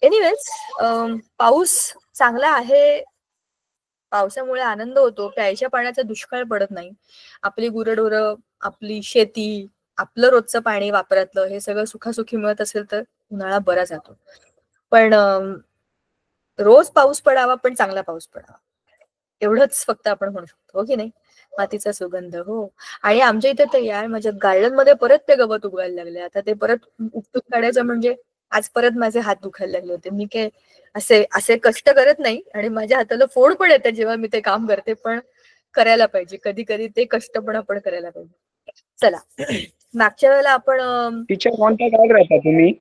Anyways, पाऊस चांगला आहे, पावसामुळे आनंद होतो, प्यायच्या पाण्याचा दुष्काळ पडत नाही, आपली गुरढोरं, आपली शेती, आपलं रोजचं पाणी वापरातलं हे सगळं सुखासुखी मिळत असेल तर उन्हाळा बरा जातो. पण रोज पाऊस पडावा, पण चांगला पाऊस पडावा, एवढंच फक्त आपण म्हणू शकतो, हो की नाही? मातीचा सुगंध. हो. आणि आमच्या इथे तर यार माझ्या गार्डन मध्ये परत ते गवत उगवायला लागले. आता ते परत उपटून काढायचं म्हणजे आज परत माझे हात दुखायला लागले होते. मी काय असे असे कष्ट करत नाही आणि माझ्या हाताला फोड पण येते जेव्हा मी ते काम करते, पण करायला पाहिजे. कधी कधी ते कष्ट पण आपण करायला पाहिजे. चला, मागच्या वेळेला आपण टीचर कोणत्या गावात राहता तुम्ही?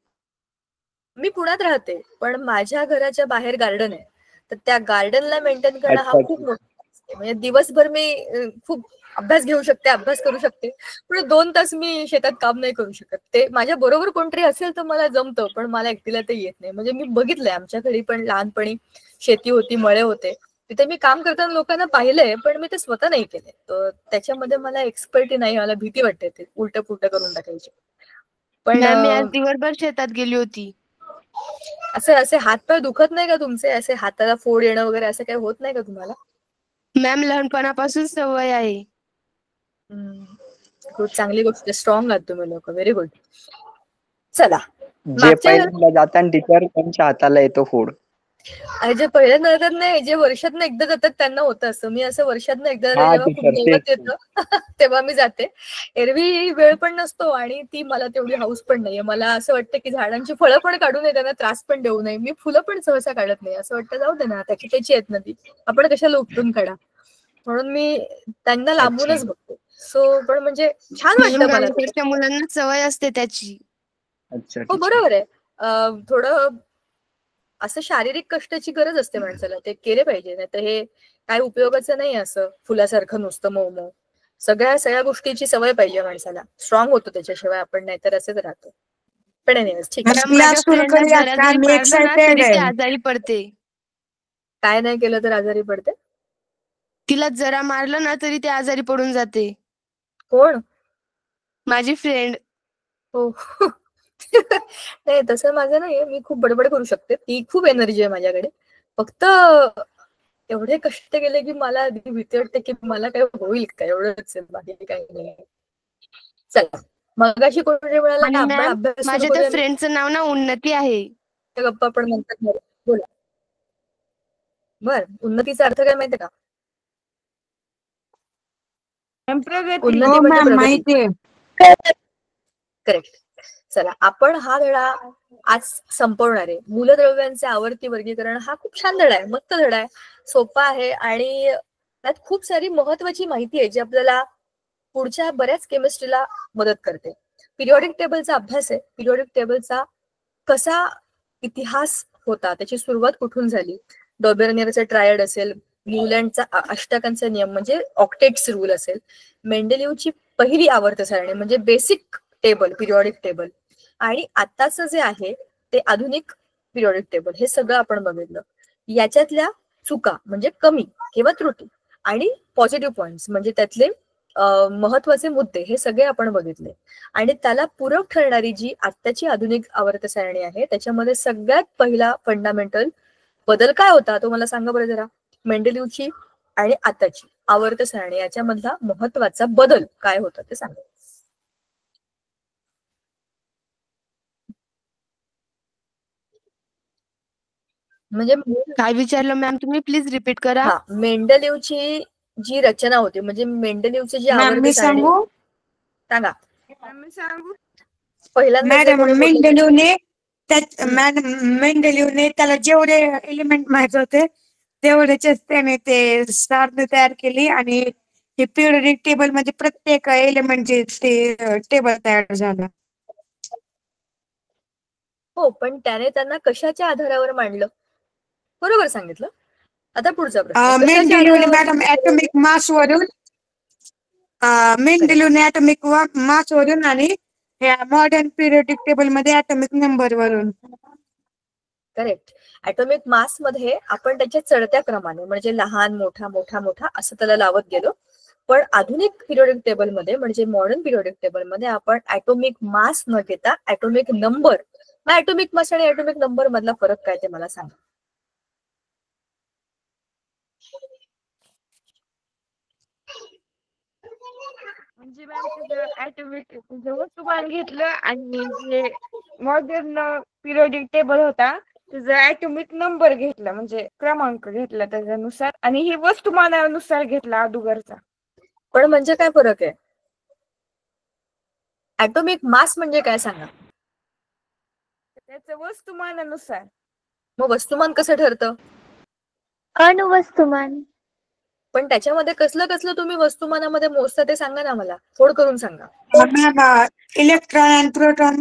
मी पुण्यात राहते, पण माझ्या घराच्या बाहेर गार्डन आहे, तर त्या गार्डनला मेंटेन करणं हा खूप मोठा आहे. म्हणजे दिवसभर मी खूप अभ्यास घेऊ शकते, अभ्यास करू शकते, पण 2 तास मी शेतात काम नाही करू शकत. ते माझ्या बरोबर कोणतरी असेल तर मला जमतं, पण मला एकटीला ते येत नाही. म्हणजे मी बघितलंय, आमच्या घरी पण लहानपणी शेती होती, मळे होते, तिथे मी काम करताना लोकांना पाहिलंय, पण मी ते स्वतः नाही केले. तर त्याच्यामध्ये मला एक्सपर्टी नाही, मला भीती वाटते ते उलट पुलट करून टाकायची. पण मॅम मी आज दिवसभर शेतात गेली होती. असं असे हातपाय दुखत नाही का तुमचे? असे हाताला फोड येणं वगैरे असं काही होत नाही का तुम्हाला? मॅम लहानपणापासून सवय आहे. खूप चांगली गोष्ट, स्ट्रॉंग आहात तुम्ही लोक, व्हेरी गुड. चला, जे पहिल्यांदा जातात टीचर त्यांच्या हाताला येतो फोड. जे पहिल्यांदा जातात नाही, जे वर्षातनं एकदा जातात त्यांना होतं असं. मी असं वर्षातनं एकदा जेव्हा खूप गवत येतं तेव्हा मी जाते. एरवी वेळ पण नसतो आणि ती मला तेवढी हाऊस पण नाहीये. मला असं वाटतं की झाडांची फळं पण काढू नये, त्यांना त्रास पण देऊ नये. मी फुलं पण सहसा काढत नाही, असं वाटतं जाऊ दे ना, त्याची त्याची आहेत ना ती, आपण कशाला उपटून काढा, म्हणून मी त्यांना लांबूनच बघते. सो पण म्हणजे छान वाटतं मला. गावाकडच्या मुलांना सवय असते त्याची. हो बरोबर आहे. थोडं असं शारीरिक कष्टाची गरज असते माणसाला, ते केले पाहिजे, नाही तर हे काय उपयोगाचं नाही. असं फुलासारखं नुसतं मऊ मऊ, सगळ्या गोष्टीची सवय पाहिजे माणसाला, स्ट्रॉंग होतो त्याच्याशिवाय आपण, नाही तर असेच राहतो. पण एनिवेज ठीक आहे. आजारी पडते. काय नाही केलं तर आजारी पडते? तिला जरा मारलं ना तरी ते आजारी पडून जाते. कोण? माझी फ्रेंड. हो. नाही तसं माझं नाहीये, मी खूप बडबड करू शकते, ती खूप एनर्जी आहे माझ्याकडे. फक्त एवढे कष्ट केले की मला भीती वाटते की मला काय होईल का, एवढंच, बाकी काही नाही. चला, मगाशी कोणी वेळेला आपण अभ्यास माझ्या त्या फ्रेंडचं नाव ना उन्नती आहे. गप्पा पण म्हणतात. बोला. बर, उन्नतीचा अर्थ काय माहितीये का? उन्नती म्हणजे प्रगती. करेक्ट. चला, आपण हा धडा आज संपवणार आहे. मूलद्रव्यांचे आवर्ती वर्गीकरण हा खूप छान धडा आहे, मस्त धडा आहे, सोपा आहे आणि त्यात खूप सारी महत्वाची माहिती आहे जी आपल्याला पुढच्या बऱ्याच केमिस्ट्रीला मदत करते. पिरियॉडिक टेबलचा अभ्यास आहे. पिरियॉडिक टेबलचा कसा इतिहास होता, त्याची सुरुवात कुठून झाली, डॉबेरनेरचा ट्रायड असेल, न्यूलँडचा अष्टकांचा नियम म्हणजे ऑक्टेट्स रूल असेल, मेंडेलिव्हची पहिली आवर्त सारणी म्हणजे बेसिक टेबल, पिरियॉडिक टेबल, आणि आताच जे आहे ते आधुनिक पिरियॉडिक टेबल, हे सगळं आपण बघितलं. याच्यातल्या चुका म्हणजे कमी किंवा त्रुटी आणि पॉझिटिव्ह पॉइंट्स म्हणजे त्यातले महत्वाचे मुद्दे, हे सगळे आपण बघितले. आणि त्याला पूरक ठरणारी जी आत्ताची आधुनिक आवर्त सारणी आहे, त्याच्यामध्ये सगळ्यात पहिला फंडामेंटल बदल काय होता तो मला सांगा बरं जरा. मेंडेलिव्हची आणि आताची आवर्त सारणी याच्यामधला महत्वाचा बदल काय होता ते सांगा. म्हणजे काय विचारलं मॅम तुम्ही, प्लीज रिपीट करा. मेंडेलिव्हची जी रचना होती, म्हणजे मेंडेलिव्हची जी आवर्त सारणी, सांगा. मॅडम मेंडेलिव्हने त्याला जेवढे एलिमेंट माहित होते तेवढेच त्याने ते सारणी तयार केली आणि हे पिरियडिक टेबल मध्ये प्रत्येक एलिमेंटचे ते टेबल तयार झाला. हो, पण त्याने त्यांना कशाच्या आधारावर मांडलं? बरोबर सांगितलं. आता पुढचा प्रश्न, मेंडेलिव्हने मॅडम ऍटॉमिक मास वरून, मेंडेलिव्हने ऍटॉमिक मास वरून आणि ह्या मॉडर्न पिरियडिक टेबल मध्ये ऍटॉमिक नंबर वरून. करेक्ट. ऍटॉमिक मास मध्ये आपण त्याच्या चढत्या क्रमाने म्हणजे लहान मोठा मोठा मोठा असं त्याला लावत गेलो, पण आधुनिक पिरियडिक टेबल मध्ये म्हणजे मॉडर्न पिरियडिक टेबल मध्ये आपण ऍटॉमिक मास न घेता ऍटॉमिक नंबर मग ऍटॉमिक मास आणि ऍटॉमिक नंबर मधला फरक काय ते मला सांगा. म्हणजे मॅम त्याचं ऍटोमिक वस्तुमान घेतलं आणि जे मॉडर्न पिरियोडिक टेबल होता त्याचा ऍटोमिक नंबर घेतला, म्हणजे क्रमांक घेतला त्याच्यानुसार, आणि ही वस्तुमानानुसार घेतला अगोदरचा. पण म्हणजे काय फरक आहे? ऍटॉमिक मास म्हणजे काय सांगा. त्याचं वस्तुमानानुसार. मग वस्तुमान कसं ठरतं? अणुवस्तुमान. पण त्याच्यामध्ये कसलं कसलं तुम्ही वस्तुमानामध्ये मोजता ते सांगा ना मला, फोड करून सांगा. मॅम इलेक्ट्रॉन आणि प्रोटॉन.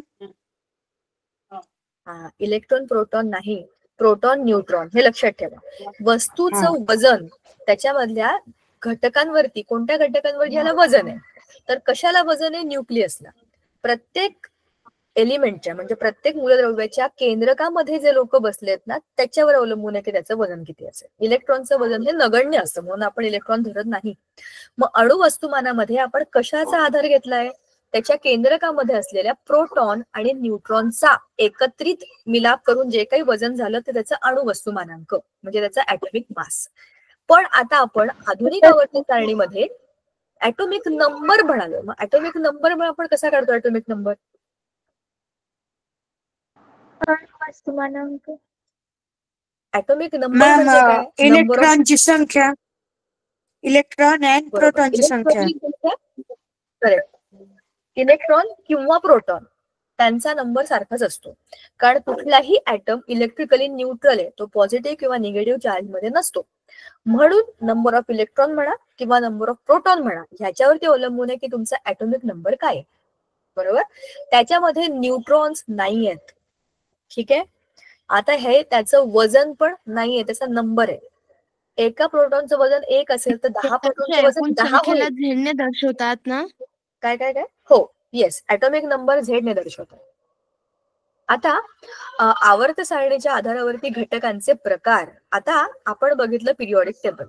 हा, इलेक्ट्रॉन प्रोटॉन नाही, प्रोटॉन न्यूट्रॉन, हे लक्षात ठेवा. वस्तूचं वजन त्याच्यामधल्या घटकांवरती, कोणत्या घटकांवर ज्याला वजन आहे, तर कशाला वजन आहे? न्यूक्लियसला. प्रत्येक एलिमेंटच्या म्हणजे प्रत्येक मूलद्रव्याच्या केंद्रकामध्ये जे लोक बसलेत ना त्याच्यावर अवलंबून आहे की त्याचं वजन किती असेल. इलेक्ट्रॉनचं वजन हे नगण्य असतं म्हणून आपण इलेक्ट्रॉन धरत नाही. मग अणु वस्तुमानामध्ये आपण कशाचा आधार घेतलाय? त्याच्या केंद्रकामध्ये असलेल्या प्रोटॉन आणि न्यूट्रॉनचा एकत्रित मिलाप करून जे काही वजन झालं ते त्याचं अणु वस्तुमानांक म्हणजे त्याचा ऍटॉमिक मास. पण आता आपण आधुनिक आवर्त सारणीमध्ये ऍटॉमिक नंबर म्हणालो. मग ऍटॉमिक नंबर आपण कसा काढतो? ऍटॉमिक नंबर अणुवस्तुमानांक. ऍटॉमिक नंबर मॅम म्हणजे काय? नंबर ऑफ इलेक्ट्रॉनची संख्या, इलेक्ट्रॉन आणि प्रोटॉनची संख्या. करेक्ट. इलेक्ट्रॉन किंवा प्रोटॉन त्यांचा नंबर सारखाच असतो, कारण कुठलाही ऍटम इलेक्ट्रिकली न्यूट्रल आहे, तो पॉझिटिव्ह किंवा निगेटिव्ह चार्ज मध्ये नसतो. म्हणून नंबर ऑफ इलेक्ट्रॉन म्हणा किंवा नंबर ऑफ प्रोटॉन म्हणा ह्याच्यावरती अवलंबून आहे की तुमचा ऍटॉमिक नंबर काय आहे. बरोबर. त्याच्यामध्ये न्यूट्रॉन्स नाही आहेत. ठीक आहे. आता हे त्याचं वजन पण नाहीये, त्याचा नंबर आहे. एका प्रोटॉनचं वजन 1 असेल तर 10 प्रोटॉनचं वजन 10 संख्येला होईल. झेडने दर्शवतात ना. काय काय काय? हो, येस, ऍटॉमिक नंबर झेड ने दर्शवतात. आता आवर्त सारणीच्या आधारावरती घटकांचे प्रकार. आता आपण बघितलं पिरियॉडिक टेबल.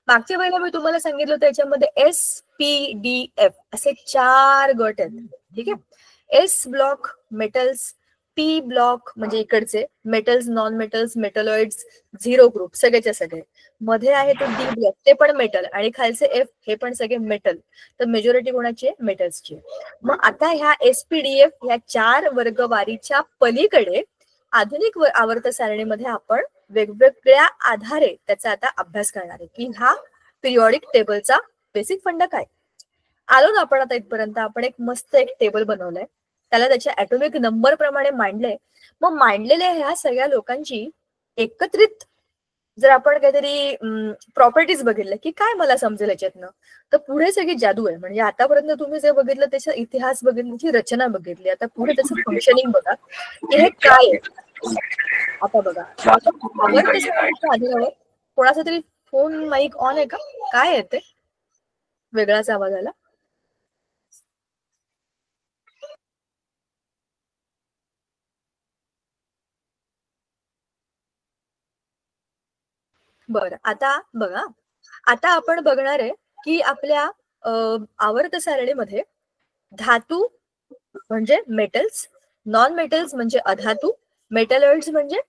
मागच्या वेळेला मी तुम्हाला सांगितलं होतं याच्यामध्ये SPDF असे 4 गट आहेत. ठीक आहे. S block metals, p block म्हणजे इकडचे metals, non metals, metalloids, zero group सगळेच्या सगळे. मध्ये आहे तो डी ब्लॉक, ते पण मेटल, आणि खालचे एफ हे पण सगळे मेटल. तर मेजॉरिटी कोणाची आहे? मेटल्सची. मग आता ह्या SPDF ह्या 4 वर्गवारीच्या पलीकडे आधुनिक आवर्त सारणीमध्ये आपण वेगवेगळ्या आधारे त्याचा आता अभ्यास करणार आहे की हा पिरियॉडिक टेबलचा बेसिक फंड काय. आलो ना आपण आता इथपर्यंत. आपण एक मस्त एक टेबल बनवलंय, त्याला त्याच्या ऍटॉमिक नंबर प्रमाणे मांडलंय. मग मांडलेल्या ह्या सगळ्या लोकांची एकत्रित जर आपण काहीतरी प्रॉपर्टीज बघितल्या की काय मला समजेल याच्यातनं, तर पुढे सगळी जादू आहे. म्हणजे आतापर्यंत तुम्ही जे बघितलं त्याचा इतिहास बघितला, त्याची रचना बघितली, आता पुढे त्याचं फंक्शनिंग बघा की हे काय आहे. आता बघा आवर्त सारणीच्या आधारावर कोणाचा तरी फोन माईक ऑन आहे का? काय आहे ते? वेगळाच आवाज आला. बरं, आता बघा. आता आपण बघणार आहे की आपल्या आवर्त सारणीमध्ये धातू म्हणजे मेटल्स, नॉन मेटल्स म्हणजे अधातू, मेटलॉइड्स म्हणजे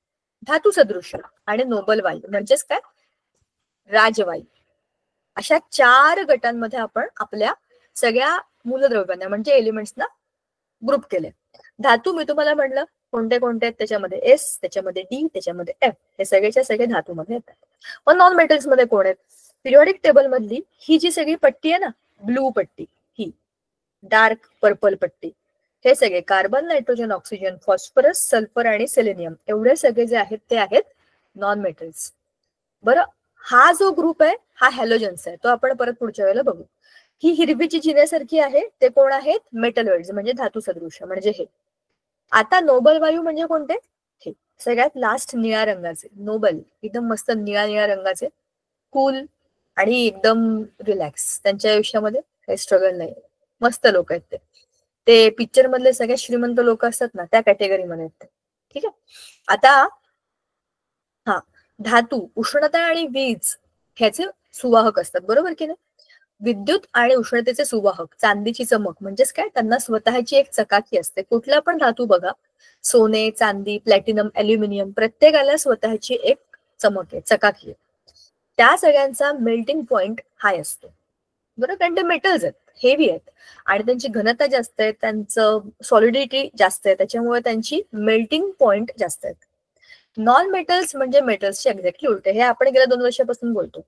धातू सदृश, आणि नोबल वायू म्हणजेच काय? राजवायू. अशा 4 गटांमध्ये आपण आपल्या सगळ्या मूलद्रव्यांना म्हणजे एलिमेंट्सना ग्रुप केले. धातू मी तुम्हाला म्हटलं कोणते कोणते आहेत त्याच्यामध्ये एस, त्याच्यामध्ये डी, त्याच्यामध्ये एफ, हे सगळेच्या सगळे धातूमध्ये येतात. पण नॉन मेटल्स मध्ये कोण आहेत? पिरियॉडिक टेबल मधली ही जी सगळी पट्टी आहे ना, ब्लू पट्टी, ही डार्क पर्पल पट्टी, हे सगळे carbon, nitrogen, oxygen, phosphorus, sulphur आणि सेलेनियम एवढे सगळे जे आहेत ते आहेत नॉन मेटल्स. बरं, हा जो ग्रुप आहे हा हॅलोजन्स आहे, तो आपण परत पुढच्या वेळेला बघू. ही हिरवीची चिन्यासारखी आहे ते कोण आहेत? मेटलॉइड्स म्हणजे धातू सदृश, म्हणजे हे. आता नोबल वायू म्हणजे कोणते? हे सगळ्यात लास्ट निळ्या रंगाचे नोबल, एकदम मस्त निळ्या निळ्या रंगाचे, कूल आणि एकदम रिलॅक्स, त्यांच्या आयुष्यामध्ये काही स्ट्रगल नाही, मस्त लोक आहेत ते पिक्चर मधले सगळ्यात श्रीमंत लोक असतात ना त्या कॅटेगरीमध्ये आहेत. ठीक आहे. आता हा धातू, उष्णता आणि वीज ह्याचे सुवाहक असतात, बरोबर की नाही? विद्युत आणि उष्णतेचे सुवाहक, चांदीची चमक म्हणजेच काय? त्यांना स्वतःची एक चकाकी असते. कुठला पण धातू बघा सोने, चांदी, प्लॅटिनम, ॲल्युमिनियम प्रत्येकाला स्वतःची एक चमक आहे, चकाकी आहे. त्या सगळ्यांचा मेल्टिंग पॉइंट हाय असतो बरोबर, कारण ते मेटल्स आहेत, हेवी आहेत आणि त्यांची घनता जास्त आहे, त्यांचं सॉलिडिटी जास्त आहे, त्याच्यामुळे त्यांची मेल्टिंग पॉइंट जास्त आहेत. नॉन मेटल्स म्हणजे मेटल्सचे एक्झॅक्टली उलटे, हे आपण गेल्या 2 वर्षापासून बोलतो.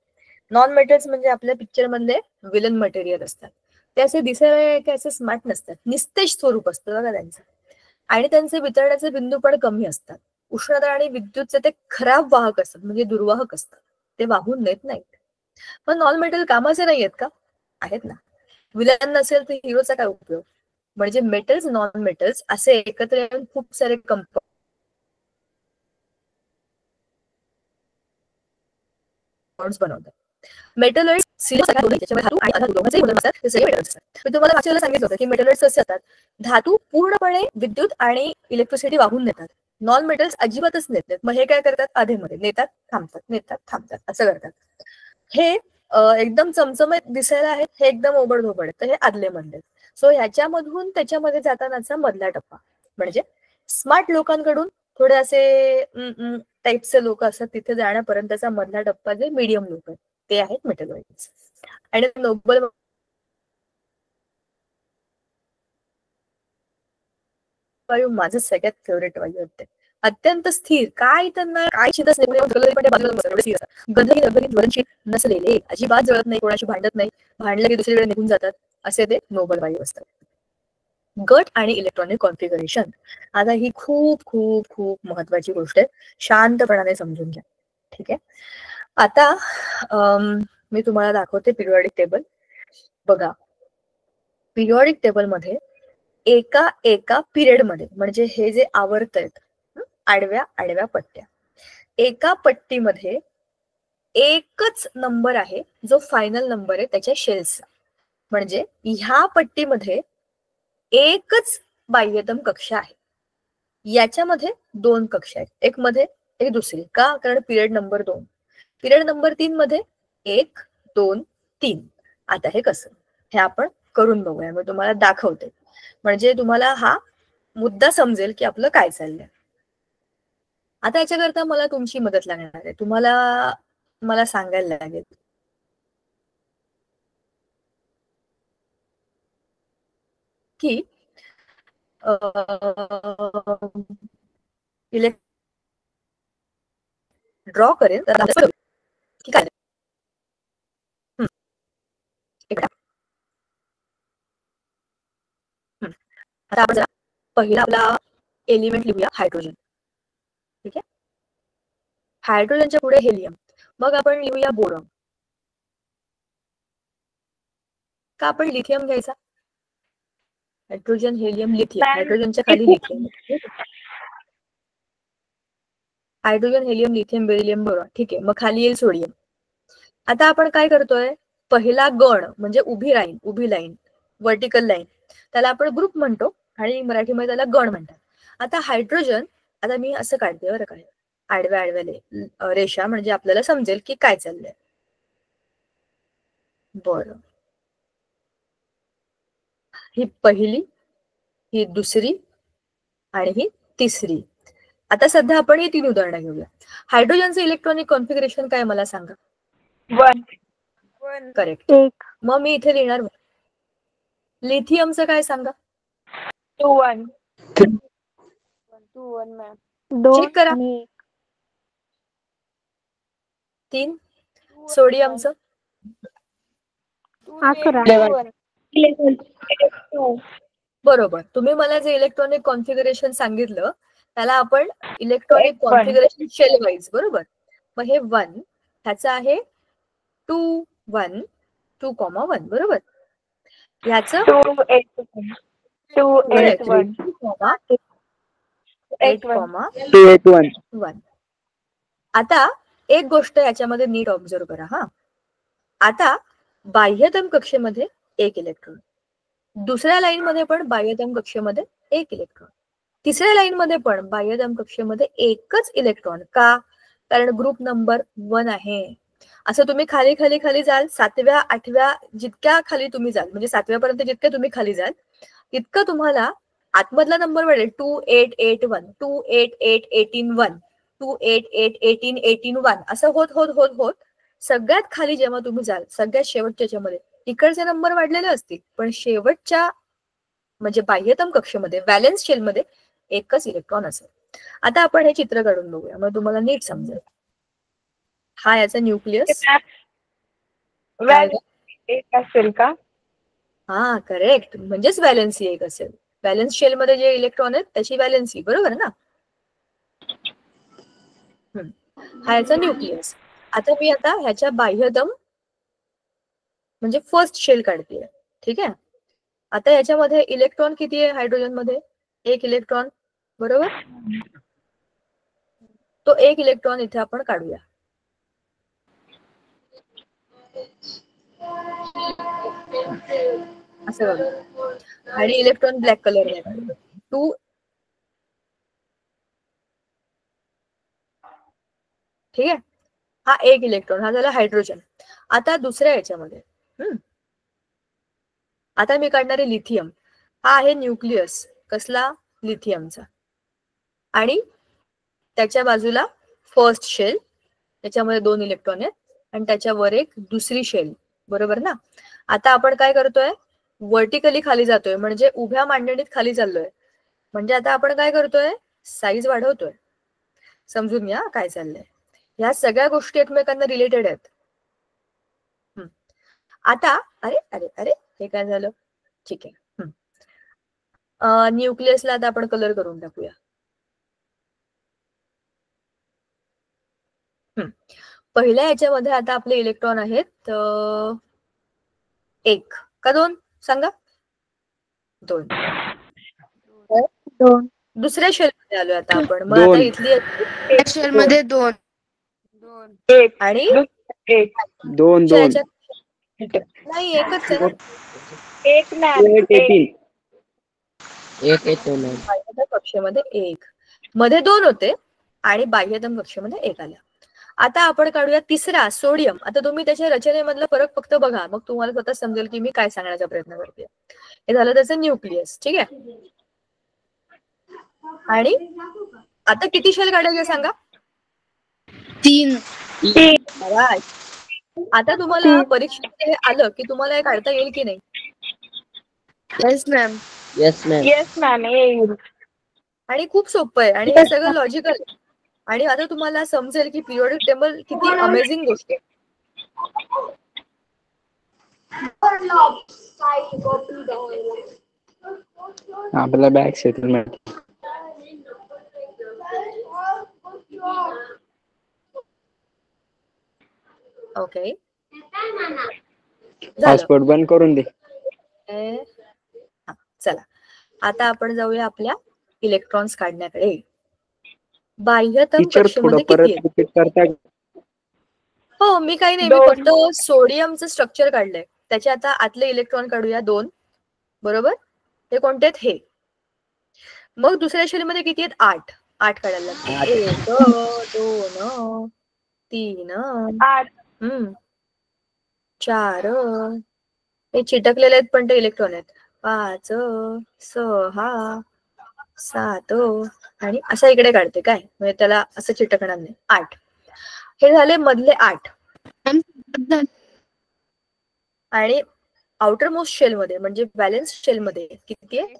नॉन मेटल्स म्हणजे आपल्या पिक्चर मधले विलन मटेरियल असतात, ते असे दिसायला काही असे स्मार्ट नसतात, निस्तेज स्वरूप असतं बघा त्यांचं, आणि त्यांचे वितरणाचे बिंदू पण कमी असतात. उष्णता आणि विद्युतचे ते खराब वाहक असतात, म्हणजे दुर्वाहक असतात, ते वाहून नेत नाहीत. पण नॉन मेटल कामाचे नाही आहेत का? आहेत ना. विलन नसेल तर हिरोचा काय उपयोग? म्हणजे मेटल्स नॉन मेटल्स असे एकत्र येऊन खूप सारे कंपाऊंड्स बनवतात. मेटलॉइड्स धातू आणि अधातू दोघांचे गुणधर्म असतात, ते सगळे मेटल्स असतात. मी तुम्हाला मागच्या वेळेला सांगितलं होतं की मेटलॉइड्स कसे असतात, धातू पूर्णपणे विद्युत आणि इलेक्ट्रिसिटी वाहून नेतात. नॉन मेटल्स अजिबातच नेत नाहीत. मग हे काय करतात, आधेमध्ये नेतात थांबतात, नेतात थांबतात, असं करतात. हे एकदम चमचमीत दिसायला आहेत, हे एकदम ओबडधोबड आहेत, तर हे आदले मधले. सो ह्याच्यामधून त्याच्यामध्ये जातानाचा मधला टप्पा म्हणजे स्मार्ट लोकांकडून थोडे असे टाईपचे लोक असतात, तिथे जाण्यापर्यंतचा मधला टप्पा जे मीडियम लोक आहेत ते आहेत मेटलॉइड्स. आणि नोबल वायू माझं सगळ्यात फेवरेट वायू होते. अत्यंत स्थिर, काय त्यांना काय चिंताच नाही, गंधहीन नसलेले, अजिबात जळत नाही, कोणाशी भांडत नाही, भांडलं की दुसरीकडे निघून जातात, असे ते नोबल वायू असतात. गट आणि इलेक्ट्रॉनिक कॉन्फिगरेशन, आता ही खूप खूप खूप महत्वाची गोष्ट आहे, शांतपणाने समजून घ्या. ठीक आहे, आता मी तुम्हाला दाखवते पिरियॉडिक टेबल. बघा, पिरियॉडिक टेबल मध्ये एका एका पिरियड मध्ये, म्हणजे हे जे आवर्त आहेत आडव्या आडव्या पट्ट्या, एका पट्टीमध्ये एकच नंबर आहे जो फायनल नंबर आहे त्याच्या शेल्सचा. म्हणजे ह्या पट्टीमध्ये एकच बाह्यतम कक्षा आहे, याच्यामध्ये 2 कक्षा आहेत, एक मध्ये एक दुसरी. का? कारण पिरियड नंबर 2. पिरियड नंबर 3 मध्ये 1 2 3. आता हे कसं, हे आपण करून बघूया, मी तुम्हाला दाखवते, म्हणजे तुम्हाला हा मुद्दा समजेल की आपलं काय चाललंय. आता याच्याकरता मला तुमची मदत लागणार आहे, तुम्हाला मला सांगायला लागेल की ड्रॉ करेल की काय. आता आपण जरा पहिला आपला एलिमेंट लिहूया, हायड्रोजन. ठीक आहे, हायड्रोजनच्या पुढे हेलियम, मग आपण लिहूया बोरॉन. का आपण लिथियम घ्यायचा? हायड्रोजन हेलियम लिथियम, हायड्रोजनच्या खाली lithium, hydrogen helium lithium beryllium boron. ठीक आहे, मग खाली येईल सोडियम. आता आपण काय करतोय, पहिला गण म्हणजे उभी लाईन व्हर्टिकल लाईन, त्याला आपण ग्रुप म्हणतो आणि मराठीमध्ये त्याला गण म्हणतात. आता हायड्रोजन, आता मी असं काढते बरं, काय आडव्या आडव्या रेषा, म्हणजे आपल्याला समजेल की काय चाललंय. बरं, ही पहिली, ही दुसरी आणि ही तिसरी. आता सध्या आपण ही 3 उदाहरणं घेऊया. हायड्रोजनचं इलेक्ट्रॉनिक कॉन्फिगरेशन काय मला सांगा? 1. करेक्ट. मग मी इथे लिहिणार लिथियमचं काय सांगा? 2 1. 2 1 मॅम. चेक करा. 3. सोडियमचं 11. बरोबर. तुम्ही मला जे इलेक्ट्रॉनिक कॉन्फिगरेशन सांगितलं त्याला आपण इलेक्ट्रॉनिक 1 1. कॉन्फिगरेशन शेल वाईज, बरोबर. मग हे 1, ह्याचं आहे 2 1 2, 1, बरोबर. ह्याचं 2 8 1. 2 8 1. 8 2 8 1. 1. आता एक गोष्ट याच्यामध्ये नीट ऑब्झर्व करा हा. आता बाह्यतम कक्षेमध्ये 1 इलेक्ट्रॉन, दुसऱ्या लाईन मध्ये पण बाह्यतम कक्षेमध्ये 1 इलेक्ट्रॉन, तिसऱ्या लाईन मध्ये पण बाह्यतम कक्षेमध्ये एकच इलेक्ट्रॉन. का? कारण ग्रुप नंबर 1 आहे. असं तुम्ही खाली खाली खाली जाल, 7व्या 8व्या जितक्या खाली तुम्ही जाल, म्हणजे 7व्या पर्यंत जितके तुम्ही खाली जाल तितकं तुम्हाला आतमधला नंबर वाढेल 2881, 288181, 288181, असं होत होत होत होत सगळ्यात खाली जेव्हा तुम्ही जाल, सगळ्यात शेवटच्या याच्यामध्ये इकडचे नंबर वाढलेले असतील, पण शेवटच्या म्हणजे बाह्यतम कक्षेमध्ये व्हॅलेन्स शेलमध्ये एकच इलेक्ट्रॉन असेल. आता आपण हे चित्र काढून बघूया, मग तुम्हाला नीट समजेल. हा याचा न्यूक्लियस एक असेल का? हा करेक्ट, म्हणजेच व्हॅलेन्सी एक असेल. व्हॅलेन्स शेल मध्ये जे इलेक्ट्रॉन आहेत त्याची व्हॅलेन्सी, बरोबर ना. हा याचा न्यूक्लियस. आता मी ह्याच्या बाह्यतम म्हणजे फर्स्ट शेल काढते. ठीक आहे. आता याच्यामध्ये इलेक्ट्रॉन किती आहे हायड्रोजन मध्ये? एक इलेक्ट्रॉन, बरोबर. तो एक इलेक्ट्रॉन इथे आपण काढूया. असं काढू आणि इलेक्ट्रॉन ब्लॅक कलर काढू. 2 ठीक आहे. हा एक इलेक्ट्रॉन, हा झाला हायड्रोजन. आता दुसऱ्या याच्यामध्ये आता मी काढणार आहे लिथियम. हा आहे न्यूक्लियस कसला? लिथियमचा. आणि त्याच्या बाजूला फर्स्ट शेल, त्याच्यामध्ये 2 इलेक्ट्रॉन आहेत आणि त्याच्यावर एक दुसरी शेल, बरोबर ना. आता आपण काय करतोय? व्हर्टिकली खाली जातोय, म्हणजे उभ्या मांडणीत खाली चाललोय. म्हणजे आता आपण काय करतोय? साईज वाढवतोय. समजून घ्या काय चाललंय. ह्या सगळ्या गोष्टी एकमेकांना रिलेटेड आहेत. आता अरे अरे अरे हे काय झालं? ठीक आहे. न्यूक्लियसला आता आपण कलर करून टाकूया. पहिल्या याच्यामध्ये आता आपले इलेक्ट्रॉन आहेत 1 का 2? सांगा. 2. दुसऱ्या शेल मध्ये आलोय आता आपण. मग आता इथली शेल मध्ये 2 आणि 2 नाही एकच आहे ना. एक बाह्यतम कक्षेमध्ये 1, मध्ये 2 होते आणि बाह्यतम कक्षेमध्ये 1 आला. आता आपण काढूया तिसरा सोडियम. आता तुम्ही त्याच्या रचनेमधला फरक फक्त बघा, मग तुम्हाला स्वतः समजेल की मी काय सांगण्याचा प्रयत्न करते. हे झालं त्याचं न्यूक्लियस. ठीक आहे. आणि आता किती शेल काढायचे सांगा? 3. आता तुम्हाला परीक्षेत हे आलं की तुम्हाला हे काढता येईल की नाही? Yes ma'am. येस मॅम येईल. आणि खूप सोपं आहे आणि हे सगळं लॉजिकल आहे. आणि आता तुम्हाला समजेल की पिरियोडिक टेबल किती अमेझिंग गोष्ट आहे. आपला बॅग सेटलमेंट. ओके, हॉटस्पॉट बंद करून दे. चला आता आपण जाऊया आपल्या इलेक्ट्रॉन्स काढण्याकडे. बाह्यतम टीचर थोडं कक्षेमध्ये परत किती आहेत? रिपीट करता? हो, मी काही नाही, मी फक्त सोडियमचं स्ट्रक्चर काढलंय. त्याचे आता आतले इलेक्ट्रॉन काढूया 2, बरोबर. हे कोणते आहेत? हे. मग दुसऱ्या शेलमध्ये किती आहेत? 8. 8 काढायला लागतात. 1 2 3 4. हे चिटकलेले आहेत पण ते इलेक्ट्रॉन आहेत. 5 6 7 आणि असं इकडे काढते काय, म्हणजे त्याला असं चिटकणार नाही. 8. हे झाले मधले 8. आणि आउटर मोस्ट शेल मध्ये म्हणजे बॅलन्स शेल मध्ये किती आहे?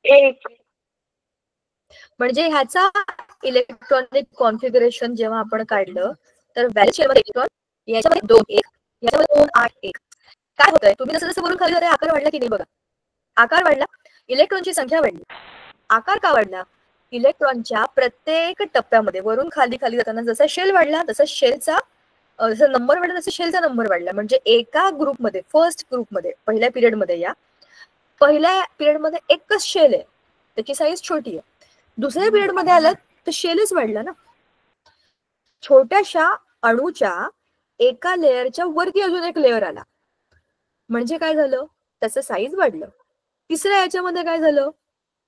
1. म्हणजे ह्याचा इलेक्ट्रॉनिक कॉन्फिगरेशन जेव्हा आपण काढलं तर बॅलन्स शेल मध्ये इलेक्ट्रॉन याच्यामध्ये 2 1, याच्यामध्ये 2 8 1. काय होतंय? तुम्ही जसं जसं वरून खाली जाताय आकार वाढला की नाही बघा. आकार वाढला, इलेक्ट्रॉनची संख्या वाढली. आकार का वाढला? इलेक्ट्रॉनच्या प्रत्येक टप्प्यामध्ये वरून खाली खाली जाताना जसा शेल वाढला तसा शेलचा जसा नंबर वाढला तसा शेलचा नंबर वाढला. म्हणजे एका ग्रुपमध्ये फर्स्ट ग्रुपमध्ये पहिल्या पिरियडमध्ये या पहिल्या पिरियडमध्ये एकच शेल आहे, त्याची साईज छोटी आहे. दुसऱ्या पिरियडमध्ये आलं तर शेलच वाढला ना. छोट्याशा अणूच्या एका लेअरच्या वरती अजून एक लेअर आला म्हणजे काय झालं? त्याचं साईज वाढलं. तिसऱ्या याच्यामध्ये काय झालं?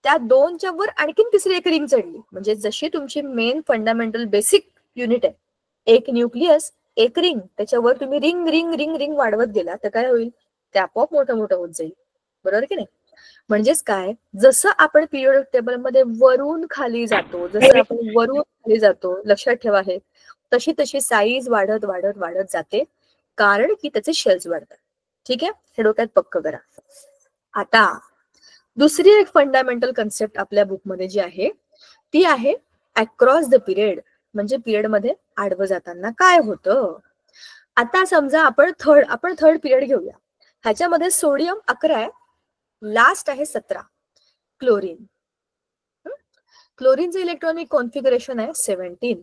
त्या 2च्या वर आणखीन तिसरी एक रिंग चढली. म्हणजे जशी तुमची मेन फंडामेंटल बेसिक युनिट आहे, एक न्यूक्लियस एक रिंग, त्याच्यावर तुम्ही रिंग रिंग रिंग रिंग वाढवत गेला तर काय होईल? ते आपोआप मोठं मोठं होत जाईल, बरोबर की नाही? म्हणजेच काय, जसं आपण पिरियोडिक टेबल मध्ये वरून खाली जातो, जसं आपण वरून खाली जातो, लक्षात ठेवा हे, तशी तशी साईज वाढत वाढत वाढत जाते, कारण की त्याचे शेल्स वाढतात. ठीक आहे, हे डोक्यात पक्क करा. आता दुसरी एक फंडामेंटल कन्सेप्ट आपल्या बुकमध्ये जी आहे ती आहे अक्रॉस द पिरियड, म्हणजे पिरियड मध्ये आडवं जाताना काय होतं. आता समजा आपण थर्ड पिरियड घेऊया. ह्याच्यामध्ये सोडियम 11 आहे, लास्ट आहे 17. क्लोरीन, क्लोरीनचं इलेक्ट्रॉनिक कॉन्फिगरेशन आहे 17,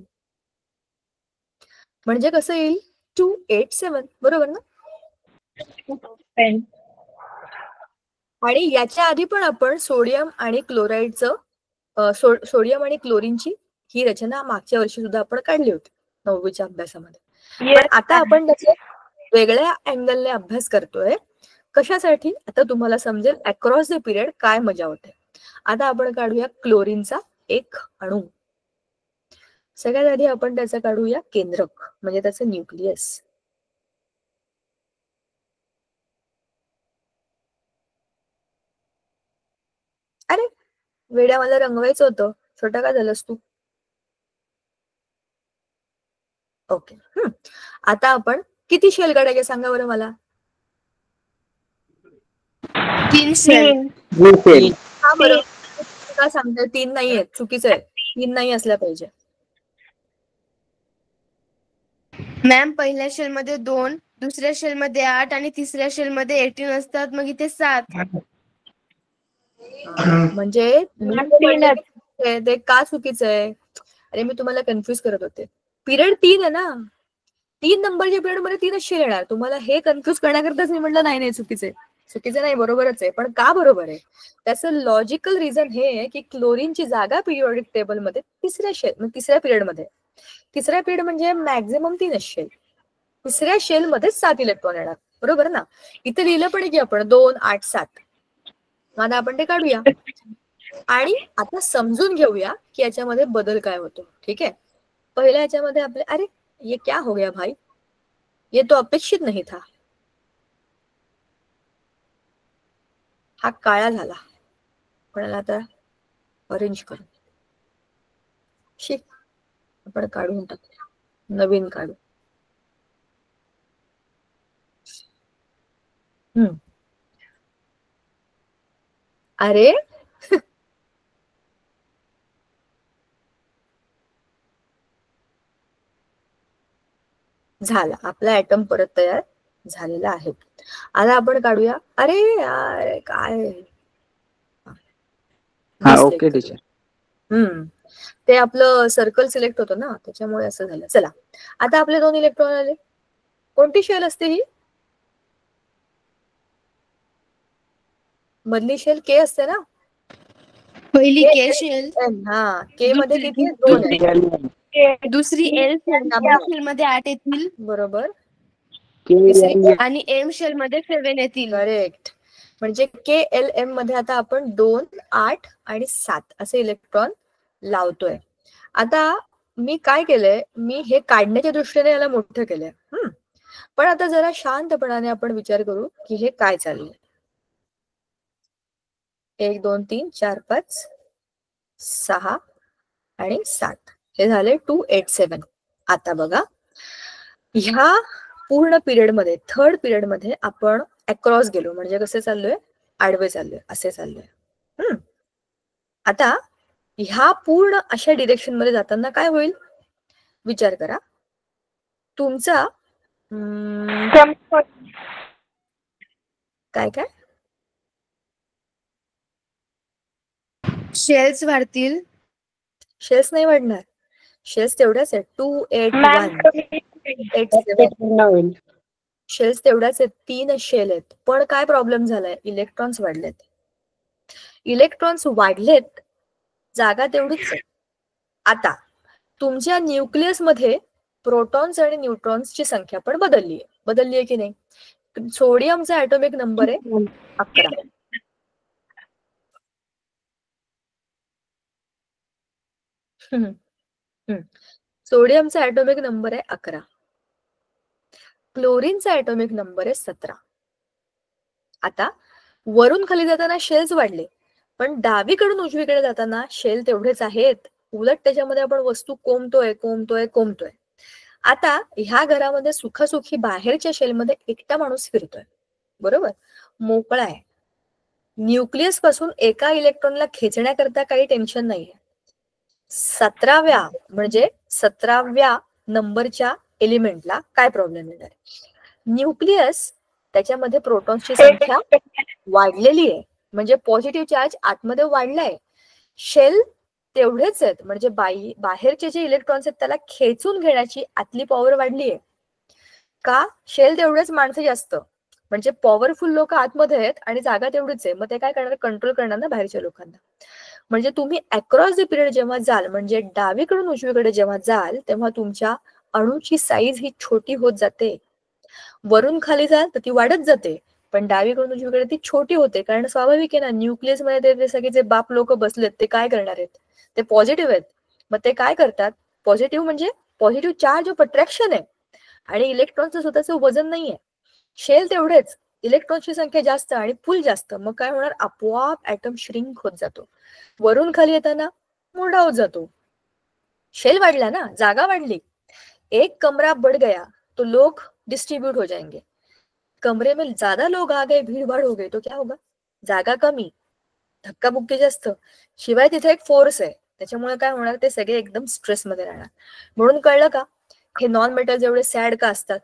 म्हणजे कसं येईल 287, बरोबर ना? आणि याच्या आधी पण आपण सोडियम आणि क्लोराईडचं सोडियम आणि क्लोरीनची ही रचना मागच्या वर्षी सुद्धा आपण काढली होती 9वीच्या अभ्यासामध्ये. पण आता आपण त्याचे वेगळ्या अँगलने अभ्यास करतोय. कशासाठी? आता तुम्हाला समजेल अक्रॉस द पिरियड काय मजा होते. आता आपण काढूया क्लोरीनचा एक अणू. सगळ्यात आधी आपण त्याचं काढूया केंद्रक, म्हणजे त्याचं न्यूक्लियस. अरे वेड्या, मला रंगवायचं होतं, छोटा का झालंस तू? ओके. आता आपण किती शेल काढायचे सांगा बरं मला. 3 शेल. हा बरं, का सांगताय 3 नाही आहेत? चुकीचं आहे, 3 नाही असल्या पाहिजे. मॅम पहिल्या शेल मध्ये 2, दुसऱ्या शेल मध्ये 8 आणि तिसऱ्या शेल मध्ये 18 असतात, मग इथे 7. म्हणजे ते का चुकीचं आहे? अरे मी तुम्हाला कन्फ्युज करत होते. पिरियड 3 आहे ना, 3 नंबरच्या पिरियड मध्ये 3च शेल येणार. तुम्हाला हे कन्फ्युज करण्याकरताच मी म्हटलं नाही चुकीचे नाही, बरोबरच आहे. पण का बरोबर आहे? त्याचं लॉजिकल रिझन हे आहे की क्लोरीनची जागा पिरियोडिक टेबल मध्ये तिसऱ्या पिरियड मध्ये, तिसऱ्या पिरियड म्हणजे मॅक्झिमम 3च शेल, तिसऱ्या शेल मध्ये 7 इलेक्ट्रॉन येणार, बरोबर ना? इथे लिहिलं पण की आपण 2, 8, 7. आता आपण ते काढूया आणि आता समजून घेऊया की याच्यामध्ये बदल काय होतो. ठीक आहे, पहिल्या याच्यामध्ये आपले, अरे ये क्या हो गया भाई, ये तो अपेक्षित नहीं था. हा काळा झाला, पण आता ऑरेंज करू. आपण काढून टाकूया, नवीन काढू. अरे झाला, आपला ऍटम परत तयार झालेला आहे. आता आपण काढूया. अरे यार काय, ओके टीचर. ते आपलं सर्कल सिलेक्ट होतं ना, त्याच्यामुळे असं झालं. चला, आता आपले 2 इलेक्ट्रॉन आले. कोणती शेल असते ही? मधली शेल के असते ना, पहिली के शेल. हा, के मध्ये किती? 2 आहे. दुसरी एल शेल मध्ये 8 येतील, बरोबर. आणि एम शेल मध्ये 7 येतील. करेक्ट. म्हणजे के एल एम मध्ये आता आपण 2, 8 आणि 7 असे इलेक्ट्रॉन लावतोय. आता मी काय केलंय, मी हे काढण्याच्या दृष्टीने याला मोठं केलंय. पण आता जरा शांतपणाने आपण विचार करू की हे काय चाललंय. 1, 2, 3, 4, 5, 6 आणि 7 हे झाले 287. आता बघा, ह्या पूर्ण पिरियड मध्ये, थर्ड पिरियड मध्ये आपण अक्रॉस गेलो, म्हणजे कसे चाललोय? आडवे चाललोय, असे चाललोय. आता ह्या पूर्ण अशा डिरेक्शन मध्ये जाताना काय होईल विचार करा. तुमचा काय काय शेल्स वाढतील. शेल्स नाही वाढणार, शेल्स तेवढ्याच आहेत. 28187 शेल्स तेवढ्याच आहेत, 3 शेल आहेत. पण काय प्रॉब्लेम झालाय? इलेक्ट्रॉन्स वाढलेत. इलेक्ट्रॉन्स वाढलेत, जागा तेवढीच आहे. आता तुमच्या न्यूक्लियस मध्ये प्रोटॉन्स आणि न्यूट्रॉन्सची संख्या पण बदलली आहे की नाही? सोडियमचा ऍटॉमिक नंबर आहे 11. सोडियमचा ऍटॉमिक नंबर आहे 11. क्लोरीनचा ऍटॉमिक नंबर आहे 17. आता वरून खाली जाताना शेल्स वाढले, पण डावीकडून उजवीकडे जाताना शेल तेवढेच आहेत. उलट त्याच्यामध्ये आपण वस्तू कोंबतोय. आता ह्या घरामध्ये सुखासुखी बाहेरच्या शेलमध्ये एकटा माणूस फिरतोय, बरोबर, मोकळा आहे. न्यूक्लियस पासून एका इलेक्ट्रॉनला खेचण्याकरता काही टेन्शन नाहीये. 17व्या नंबरच्या एलिमेंटला काय प्रॉब्लेम येणार? न्यूक्लियस त्याच्यामध्ये प्रोटॉन्सची संख्या वाढलेली आहे, म्हणजे पॉझिटिव्ह चार्ज आतमध्ये वाढलाय. शेल तेवढेच आहेत, म्हणजे बाहेरचे जे इलेक्ट्रॉन्स आहेत त्याला खेचून घेण्याची आतली पॉवर वाढली आहे का? शेल तेवढेच, माणसं जास्त, म्हणजे पॉवरफुल लोक आतमध्ये आहेत आणि जागा तेवढीच आहे. मग ते काय करणार? कंट्रोल करणार ना बाहेरच्या लोकांना. म्हणजे तुम्ही अक्रॉस द पिरियड जेव्हा जाल, म्हणजे डावीकडून उजवीकडे जेव्हा जाल, तेव्हा तुमच्या अणूची साईज ही छोटी होत जाते. वरून खाली जाल तर ती वाढत जाते, पण डावीकडून उजवीकडे ती छोटी होते. कारण स्वाभाविक आहे ना, न्यूक्लियस मध्ये ते सगळे जे बाप लोक बसलेत ते काय करणार आहेत? ते पॉझिटिव्ह आहेत. मग ते काय करतात? पॉझिटिव्ह म्हणजे पॉझिटिव्ह चार्ज ऑफ अट्रॅक्शन आहे आणि इलेक्ट्रॉनचं स्वतःचं वजन नाहीये. शेल तेवढेच, इलेक्ट्रॉनची संख्या जास्त आणि पूल जास्त. मग काय होणार? आपोआप ऍटम श्रिंक होत जातो. वरून खाली येताना मोठा होत जातो. शेल वाढला ना, जागा वाढली. एक कमरा बढ़ गया तो लोग डिस्ट्रीब्यूट हो जाएंगे. कमरे में ज्यादा लोग आ गए, भीड़ भाड़ हो गई तो क्या होगा? जागा कमी, धक्काबुक्की जास्त, शिवाय तिथे एक फोर्स आहे, त्याच्यामुळे काय होणार? ते सगळे एकदम स्ट्रेस मध्ये राहणार. म्हणून कळलं का हे नॉन मेटल जेवढे सॅड का असतात?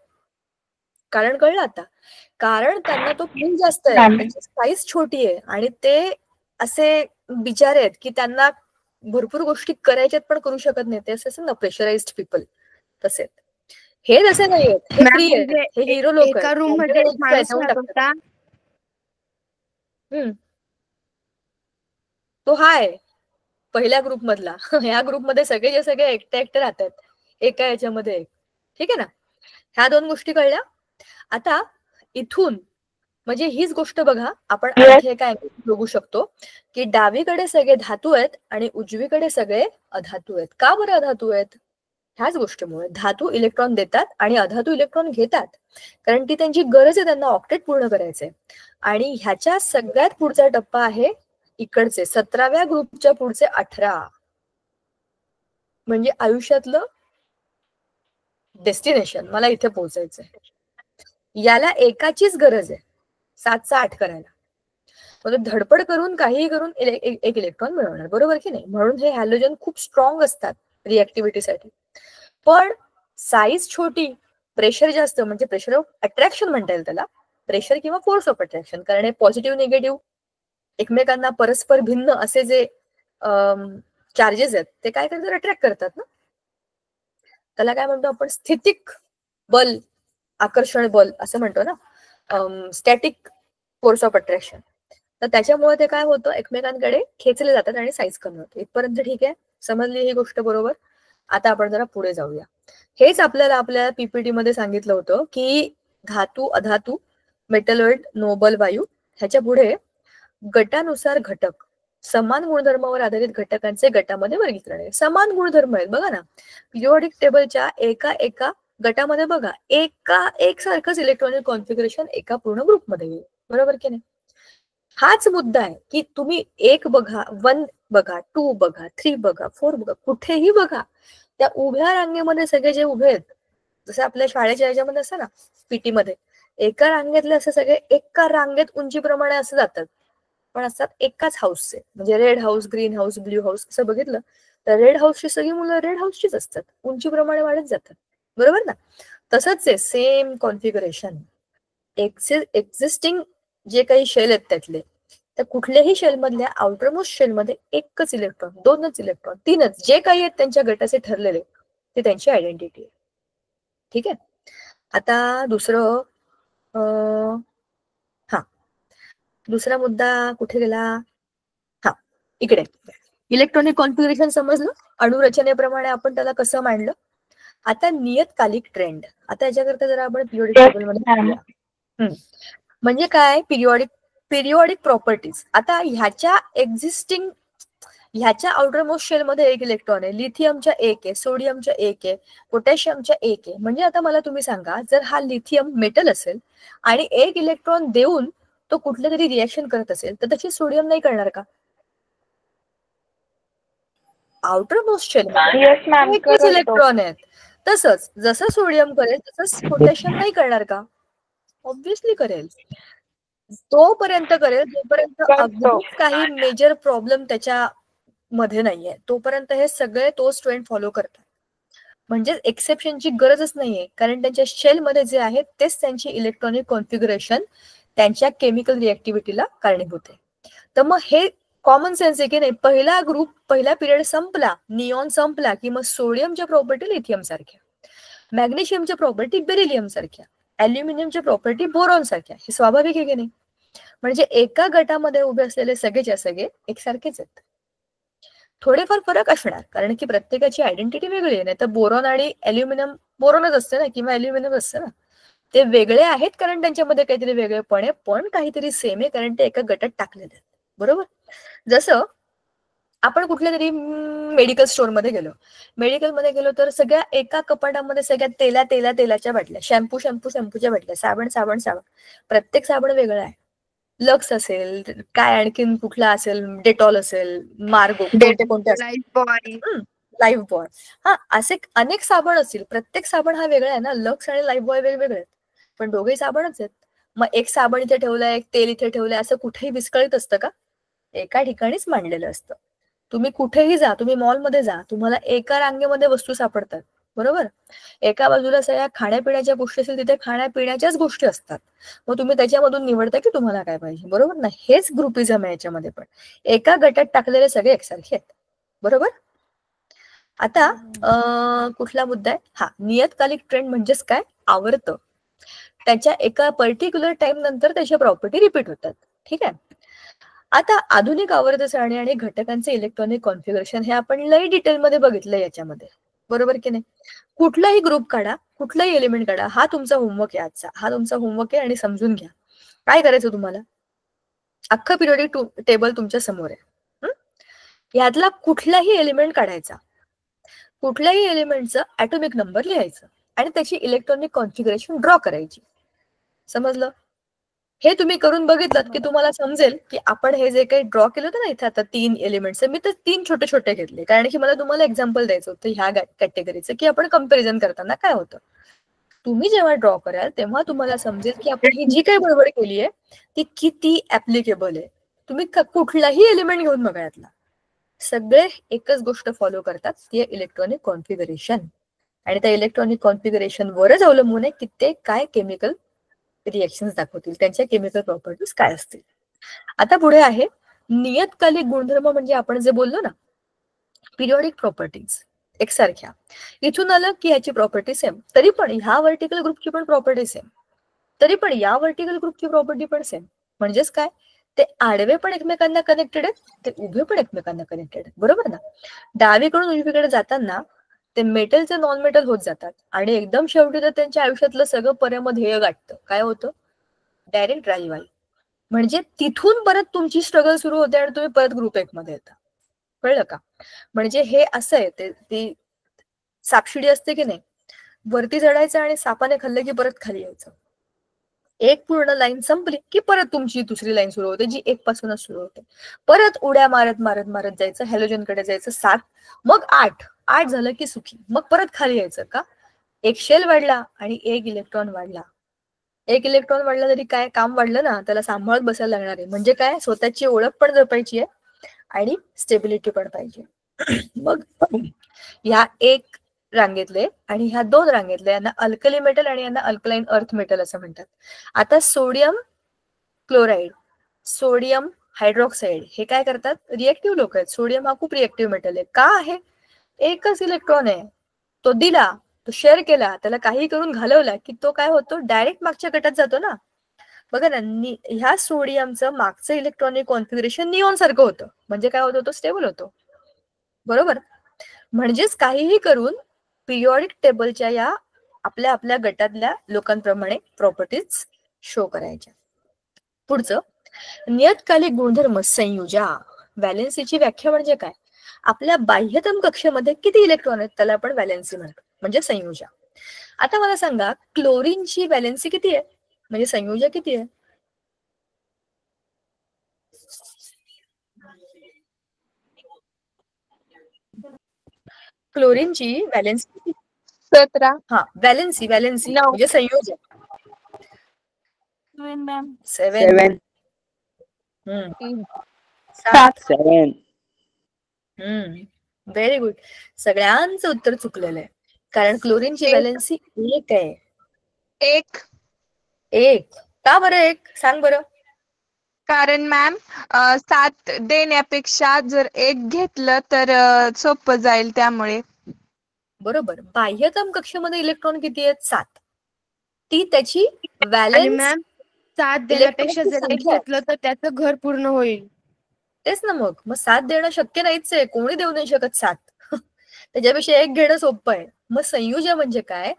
कारण कळलं आता. कारण त्यांना तो पूल जास्त आहे, त्यांची साईज छोटी आहे आणि ते असे बिचारे आहेत की त्यांना भरपूर गोष्टी करायच्यात पण करू शकत नाही. ते असे ना प्रेशराइज्ड पीपल तसे. हे तसे नाहीयेत, हे फ्री आहेत, हे हिरो लोक एका आहेत. रूम मध्ये एक माणूस राहत होता. तो हाय पहिल्या ग्रुप मधला. ह्या ग्रुपमध्ये सगळे एकटे राहतात एका याच्यामध्ये. ठीक आहे ना? ह्या दोन गोष्टी कळल्या. आता इथून म्हणजे हीच गोष्ट बघा, आपण आणखी काय बघू शकतो की डावीकडे सगळे धातू आहेत आणि उजवीकडे सगळे अधातू आहेत. का बरं अधातू आहेत? ह्याच गोष्टीमुळे. धातू इलेक्ट्रॉन देतात आणि अधातू इलेक्ट्रॉन घेतात, कारण ती त्यांची गरज आहे, त्यांना ऑक्टेट पूर्ण करायचंय. आणि ह्याच्या सगळ्यात पुढचा टप्पा आहे इकडचे 17व्या ग्रुपच्या पुढचे 18, म्हणजे आयुष्यातलं डेस्टिनेशन. मला इथे पोहोचायचंय. याला एकाचीच गरज आहे, 7चा 8 करायला. म्हणजे धडपड करून काहीही करून एक इलेक्ट्रॉन मिळवणार, बरोबर की नाही? म्हणून हे हॅलोजन खूप स्ट्रॉंग असतात रिएक्टिव्हिटीसाठी. पण साईज छोटी, प्रेशर जास्त, म्हणजे प्रेशर ऑफ अट्रॅक्शन म्हणता येईल त्याला, प्रेशर किंवा फोर्स ऑफ अट्रॅक्शन. कारण हे पॉझिटिव्ह निगेटिव्ह एकमेकांना परस्पर भिन्न असे जे चार्जेस आहेत ते काय करतात? अट्रॅक्ट करतात ना. त्याला काय म्हणतो आपण? स्थितिक बल, आकर्षण बल असं म्हणतो ना, स्टॅटिक फोर्स ऑफ अट्रॅक्शन. तर त्याच्यामुळे ते काय होतं? एकमेकांकडे खेचले जातात आणि साईज कमी होते. इथपर्यंत ठीक आहे, समजली ही गोष्ट बरोबर. आता आपण जरा पुढे जाऊया. हेच आपल्याला आपल्या पीपीटी मध्ये सांगितलं होतं की धातू, अधातू, मेटलॉइड, नोबल, वायू, ह्याच्या पुढे गटानुसार घटक, समान गुणधर्मावर आधारित घटकांचे गटामध्ये वर्गीकरण आहे. समान गुणधर्म आहेत बघा ना, पिरियोडिक टेबलच्या एका गटामध्ये बघा एकसारखंच इलेक्ट्रॉनिक कॉन्फिगरेशन एका पूर्ण ग्रुपमध्ये येईल, बरोबर की नाही? हाच मुद्दा आहे की तुम्ही 1 बघा, 1 बघा, 2 बघा, 3 बघा, 4 बघा, कुठेही बघा, त्या उभ्या रांगेमध्ये सगळे जे उभे आहेत, जसं आपल्या शाळेच्या याच्यामध्ये असतं ना पीटी मध्ये, एका रांगेतले असे सगळे एका रांगेत उंचीप्रमाणे असं जातात, पण असतात एकाच हाऊसचे. म्हणजे red house, green house, blue house असं बघितलं तर रेड हाऊसची सगळी मुलं रेड हाऊसचीच असतात, उंचीप्रमाणे वाढत जातात, बरोबर ना? तसंच आहे सेम कॉन्फिगरेशन. एक्झिस्टिंग जे काही शेल आहेत त्यातले, तर कुठल्याही शेल मधल्या आउटरमोस्ट शेल मध्ये एकच इलेक्ट्रॉन, 2च इलेक्ट्रॉन, 3च, जे काही आहेत त्यांच्या गटाचे ठरलेले, ते त्यांची आयडेंटिटी आहे. ठीक आहे. आता दुसरं, दुसरा मुद्दा कुठे गेला? इकडे. इलेक्ट्रॉनिक कॉन्फिगरेशन समजलं, अणुरचनेप्रमाणे आपण त्याला कसं मांडलं. आता नियतकालिक ट्रेंड. आता याच्याकरता जरा आपण पिरियोडिक टेबल मध्ये म्हणजे काय? Periodic properties. आता ह्याच्या आउटरमोस्ट शेल मध्ये 1 इलेक्ट्रॉन आहे, लिथियमच्या 1 आहे, सोडियमच्या 1 आहे, पोटॅशियमच्या 1 आहे. म्हणजे आता मला तुम्ही सांगा, जर हा लिथियम मेटल असेल आणि 1 इलेक्ट्रॉन देऊन तो कुठलं तरी रिएक्शन करत असेल तर तशी सोडियम नाही करणार का? Outermost shell yes ma'am करतो. इलेक्ट्रॉन आहेत. तसंच जसं सोडियम करेल तसंच पोटॅशियम नाही करणार का? ऑब्व्हियसली करेल. तोपर्यंत करेल जोपर्यंत करतो. अगदीच काही मेजर प्रॉब्लेम त्याच्या मध्ये नाहीये, तोपर्यंत हे सगळे तोच ट्रेंड फॉलो करतात. म्हणजे एक्सेप्शनची गरजच नाहीये, कारण त्यांच्या शेलमध्ये जे आहे तेच त्यांची इलेक्ट्रॉनिक कॉन्फिगरेशन त्यांच्या केमिकल रिएक्टिव्हिटीला कारणीभूत आहे. तर मग हे कॉमन सेन्स आहे की नाही, पहिला ग्रुप पहिला पिरियड संपला, निऑन संपला की मग सोडियमच्या प्रॉपर्टी लिथियम सारख्या, मॅग्नेशियमच्या प्रॉपर्टी बेरिलियम सारख्या, अल्युमिनियमच्या प्रॉपर्टी बोरॉन सारख्या. हे स्वाभाविक आहे की नाही? म्हणजे एका गटामध्ये उभे असलेले सगळेच्या सगळे एकसारखेच आहेत. थोडेफार फरक असणार, कारण की प्रत्येकाची आयडेंटिटी वेगळी आहे. नाही तर बोरॉन आणि अल्युमिनियम, बोरॉनच असते ना किंवा अल्युमिनियम असते ना, ते वेगळे आहेत कारण त्यांच्यामध्ये काहीतरी वेगळेपण आहे, पण काहीतरी सेम आहे कारण ते एका गटात टाकलेले आहेत. बरोबर? जसं आपण कुठल्या तरी मेडिकल स्टोअरमध्ये गेलो, मेडिकलमध्ये गेलो तर सगळ्या एका कपाटामध्ये सगळ्या तेलाच्या बाटल्या, शॅम्पूच्या बाटल्या, साबण, प्रत्येक साबण वेगळा आहे. लक्स असेल, काय आणखीन कुठला असेल, डेटॉल असेल, मार्गो, कोणते लाईफ बॉय, हा, असे अनेक साबण असतील. प्रत्येक साबण हा वेगळा आहे ना. लक्स आणि लाईफ बॉय वेगवेगळे आहेत, पण दोघेही साबणच आहेत. मग एक साबण इथे ठेवलंय, एक तेल इथे ठेवलंय, असं कुठेही विस्कळीत असतं का? एका ठिकाणीच मांडलेलं असतं. तुम्ही कुठेही जा, तुम्ही मॉलमध्ये जा, तुम्हाला एका रांगेमध्ये वस्तू सापडतात. बरोबर? एका बाजूला सगळ्या खाण्यापिण्याच्या गोष्टी असतील, तिथे खाण्यापिण्याच्याच गोष्टी असतात. मग तुम्ही त्याच्यामधून निवडता की तुम्हाला काय पाहिजे. बरोबर ना? हेच ग्रुपिझम आहे याच्यामध्ये पण. एका गटात टाकलेले सगळे एकसारखे आहेत. बरोबर? आता कुठला मुद्दा आहे? हा, नियतकालिक ट्रेंड म्हणजेच काय? आवर्त. त्याच्या एका पर्टिक्युलर टाइम नंतर त्याच्या प्रॉपर्टी रिपीट होतात. ठीक आहे? आता आधुनिक आवर्त सारणी आणि घटकांचे इलेक्ट्रॉनिक कॉन्फिगरेशन हे आपण लई डिटेलमध्ये बघितलं याच्यामध्ये. बरोबर की नाही? कुठलाही ग्रुप काढा, कुठलाही एलिमेंट काढा, हा तुमचा होमवर्क आहे आजचा. हा तुमचा होमवर्क आहे आणि समजून घ्या. काय करायचं तुम्हाला? अख्खं पिरियोडिक टेबल तुमच्या समोर आहे. यातला कुठलाही एलिमेंट काढायचा, कुठल्याही एलिमेंटचं ऍटॉमिक नंबर लिहायचं आणि त्याची इलेक्ट्रॉनिक कॉन्फिगरेशन ड्रॉ करायची. समजलं? हे तुम्ही करून बघितलं की तुम्हाला समजेल की आपण हे जे काही ड्रॉ केलं होतं ना इथे आता 3 एलिमेंट्स, मी तर 3 छोटे घेतले कारण की मला तुम्हाला एक्झाम्पल द्यायचं होतं ह्या कॅटेगरीचं, की आपण कम्पॅरिझन करताना काय होतं. तुम्ही जेव्हा ड्रॉ कराल तेव्हा तुम्हाला समजेल की आपण ही जी काही बरोबर केली आहे ती किती ऍप्लिकेबल आहे. तुम्ही कुठलाही एलिमेंट घेऊन बघा, यातला सगळे एकच गोष्ट फॉलो करतात, ती इलेक्ट्रॉनिक कॉन्फिगरेशन. आणि त्या इलेक्ट्रॉनिक कॉन्फिगरेशन वरच अवलंबून आहे की ते काय केमिकल रिएक्शन्स दाखवतील, त्यांच्या केमिकल प्रॉपर्टीज काय असतील. आता पुढे आहे नियतकालिक गुणधर्म, म्हणजे आपण जे बोललो ना पिरियोडिक प्रॉपर्टीज एकसारख्या. इथून आलं की ह्याची प्रॉपर्टी सेम, तरी पण ह्या वर्टिकल ग्रुपची पण प्रॉपर्टी सेम, तरी पण या वर्टिकल ग्रुपची प्रॉपर्टी पण सेम. म्हणजेच काय? ते आडवे पण एकमेकांना कनेक्टेड आहेत, ते उभे पण एकमेकांना कनेक्टेड आहेत. बरोबर ना? डावीकडून उजवीकडे जाताना ते मेटलचे नॉन मेटल होत जातात आणि एकदम शेवटी तर त्यांच्या आयुष्यातलं सगळं परमध्येय गाठतं. काय होतं? डायरेक्ट ड्राईव्ह आहे. म्हणजे तिथून परत तुमची स्ट्रगल सुरू होते आणि तुम्ही परत ग्रुप 1 मध्ये येता. कळलं का? म्हणजे हे असं आहे, ती सापशिडी असते की नाही, वरती चढायचं आणि सापाने खाल्लं की परत खाली यायचं. एक पूर्ण लाईन संपली की परत तुमची दुसरी लाईन सुरू होते, जी 1 पासूनच सुरू होते. परत उड्या मारत जायचं, हॅलोजन कडे जायचं 7, मग 8 झालं की सुखी, मग परत खाली यायचं. का? एक शेल वाढला आणि 1 इलेक्ट्रॉन वाढला. 1 इलेक्ट्रॉन वाढला तरी काय, काम वाढलं ना, त्याला सांभाळत बसायला लागणार आहे. म्हणजे काय? स्वतःची ओळख पण जपायची आहे आणि स्टेबिलिटी पण पाहिजे. मग ह्या 1 रांगेतले आणि ह्या 2 रांगेतले यांना अल्कली मेटल आणि यांना अल्कलाईन अर्थ मेटल असं म्हणतात. आता सोडियम क्लोराईड, सोडियम हायड्रॉक्साईड हे काय करतात? रिएक्टिव्ह लोक आहेत. सोडियम हा खूप रिएक्टिव्ह मेटल आहे. का आहे? एकच इलेक्ट्रॉन आहे, तो दिला, तो शेअर केला, त्याला काही करून घालवला की तो काय होतो? डायरेक्ट मागच्या गटात जातो ना. बघा ना, ह्या सोडियमचं मागचं इलेक्ट्रॉनिक कॉन्फिगरेशन निऑन सारखं होतं. म्हणजे काय होतं? तो स्टेबल होतो. बरोबर? म्हणजेच काहीही करून पिरियोडिक टेबलच्या या आपल्या गटातल्या लोकांप्रमाणे प्रॉपर्टीज शो करायच्या. पुढचं नियतकालिक गुणधर्म संयुजा. व्हॅलेन्सीची व्याख्या म्हणजे काय? आपल्या बाह्यतम कक्षेमध्ये किती इलेक्ट्रॉन आहेत त्याला आपण व्हॅलेन्सी म्हणतो, म्हणजे संयुजा. आता मला सांगा, क्लोरीनची व्हॅलेन्सी किती आहे, म्हणजे संयुजा किती आहे? क्लोरीनची व्हॅलेन्सी 17. हा व्हॅलेन्सी नऊ. म्हणजे संयोजन 7 मॅम. 7 सेवन 7 सेवन व्हेरी गुड. सगळ्यांचं उत्तर चुकलेलं आहे, कारण क्लोरीनची एक. व्हॅलेन्सी 1 आहे. 1. 1 का बरं 1 सांग बरं. कारण मॅम 7 देण्यापेक्षा जर 1 घेतलं तर सोपं जाईल त्यामुळे. बरोबर. बाह्यतम कक्षेमध्ये इलेक्ट्रॉन किती आहेत? 7. ती त्याची आणि व्हॅलेन्स मॅम 7 देण्यापेक्षा इलेक्ट्रॉनची जर 1 संख्या आहे. घेतलं तर त्याचं घर पूर्ण होईल. तेच ना, मग 7 देणं शक्य नाहीच आहे, कोणी देऊ नाही शकत 7. त्याच्यापेक्षा 1 घेणं सोपं आहे. मग संयोजन म्हणजे काय?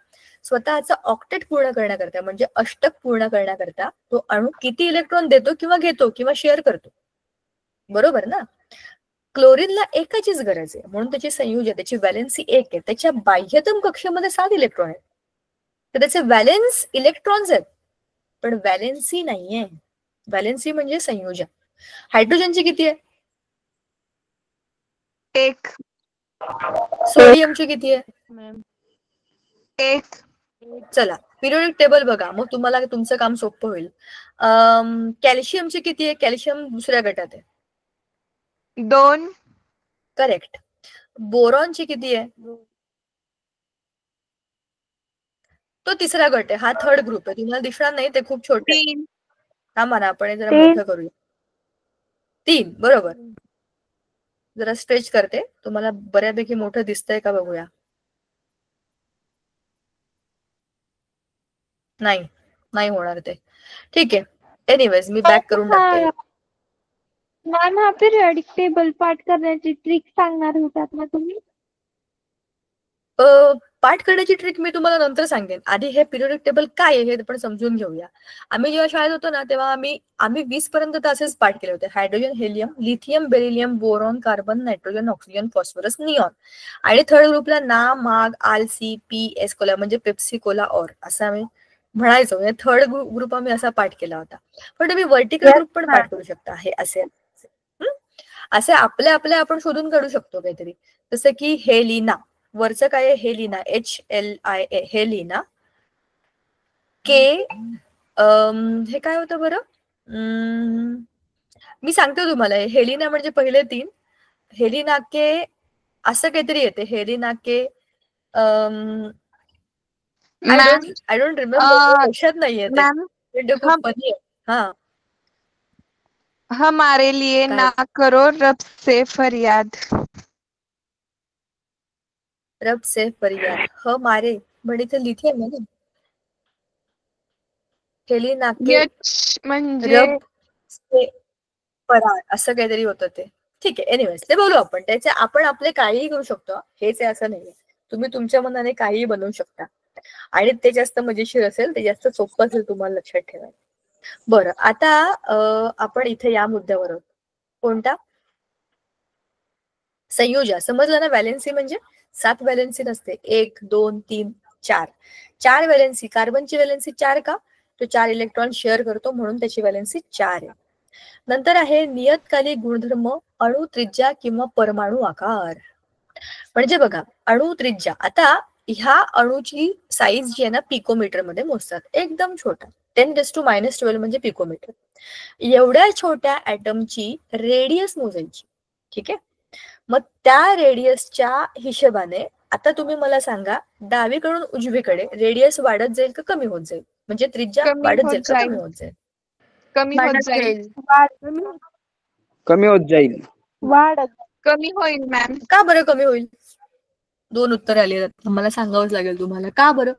स्वतःचा ऑक्टेट पूर्ण करण्याकरता म्हणजे अष्टक पूर्ण करण्याकरता तो अणू किती इलेक्ट्रॉन देतो किंवा घेतो किंवा शेअर करतो, बरोबर ना. क्लोरीनला एकाचीच गरज आहे, म्हणून त्याची संयोजन त्याची व्हॅलेन्सी 1 आहे. त्याच्या बाह्यतम कक्षेमध्ये 7 इलेक्ट्रॉन आहेत, तर त्याचे व्हॅलेन्स इलेक्ट्रॉन्स आहेत पण व्हॅलेन्सी नाहीये. व्हॅलेन्सी म्हणजे संयोजन. हायड्रोजनची किती आहे? 1. सोडियमची किती आहे? मॅम 1. चला पिरियोडिक टेबल बघा, मग तुम्हाला तुमचं काम सोपं होईल. कॅल्शियमची किती आहे? कॅल्शियम दुसऱ्या गटात आहे. 2. करेक्ट. बोरॉनची किती आहे? तो तिसरा गट आहे, हा थर्ड ग्रुप आहे. तुम्हाला दिसणार नाही, ते खूप छोटे आहे. 3. थांबा ना, आपण हे जरा मोठं करूया. 3 बरोबर. जरा स्ट्रेच करते, तुम्हाला बऱ्यापैकी मोठं दिसतंय का बघूया. नाही होणार ते. ठीक आहे, एनिवेज मी बॅक करून टाकते. मॅम हा पिरियडिक टेबल पाठ करण्याची ट्रिक सांगणार होतात ना तुम्ही? पाठ करण्याची ट्रिक मी तुम्हाला नंतर सांगेन. आधी हे पिरियोडिक टेबल काय आहे हे आपण समजून घेऊया. आम्ही जेव्हा शाळेत होतो ना, तेव्हा आम्ही 20 पर्यंत तर असेच पाठ केले होते. Hydrogen, helium, lithium, beryllium, boron, carbon, nitrogen, oxygen, phosphorus, neon. आणि थर्ड ग्रुपला ना, माग, आल, सी, पी, एस कोला म्हणजे पेप्सी कोला ऑर असं आम्ही म्हणायचो. म्हणजे थर्ड ग्रुप आम्ही असा पाठ केला होता. पण तुम्ही वर्टिकल ग्रुप पण पाठ करू शकता. हे असे आपले आपण शोधून काढू शकतो काहीतरी. जसं की हेलिना, वरचं काय आहे? Helena, HLIA, Helena. के हे काय होतं बरं? मी सांगते तुम्हाला. हेलिना म्हणजे पहिले 3, हेलिना के असं काहीतरी येते. हेलिना के आय डोंट रिमेंबर, लक्षात नाहीये ते. मॅम खूप फनी आहे. हा, हमारे लिए काय? ना करो रब से फरियाद. रब से फरियाद. मारे म्हणजे इथे लिथियम आहे ना. हेलिना के यच म्हणजे रब से फरार असं काहीतरी होतं ते. ठीक आहे, एनिवेज ते बोलू आपण. त्याचे आपण आपले काहीही करू शकतो. हेच आहे असं नाहीये. तुम्ही तुमच्या मनाने काहीही बनवू शकता आणि ते जास्त मजेशीर असेल, ते जास्त सोपं असेल तुम्हाला लक्षात ठेवायला. बरं, आता आपण इथे या मुद्द्यावर आहोत. कोणता? संयोजन. समजलं ना. व्हॅलेन्सी म्हणजे 7 व्हॅलेन्सी नसते. 1, 2, 3, 4. 4 व्हॅलेन्सी. कार्बनची व्हॅलेन्सी 4 का? तो 4 इलेक्ट्रॉन शेअर करतो म्हणून त्याची व्हॅलेन्सी 4 आहे. नंतर आहे नियतकालिक गुणधर्म, अणु त्रिज्या किंवा परमाणु आकार. म्हणजे बघा, अणु त्रिज्या. आता ह्या अणूची साईज जी आहे ना, पिकोमीटर मध्ये मोजतात. एकदम छोटा, 10⁻12 म्हणजे पिकोमीटर. एवढ्या छोट्या ऍटमची रेडियस मोजायची. ठीक आहे. मग त्या रेडियसच्या हिशोबाने आता तुम्ही मला सांगा, डावीकडून उजवीकडे रेडियस वाढत जाईल का कमी होत जाईल? म्हणजे त्रिज्या वाढत जाईल का कमी होत जाईल? कमी होत जाईल. कमी होत जाईल. कमी होईल मॅम. का बरं कमी होईल? 2 उत्तर आली. मला सांगावंच लागेल तुम्हाला का बरं.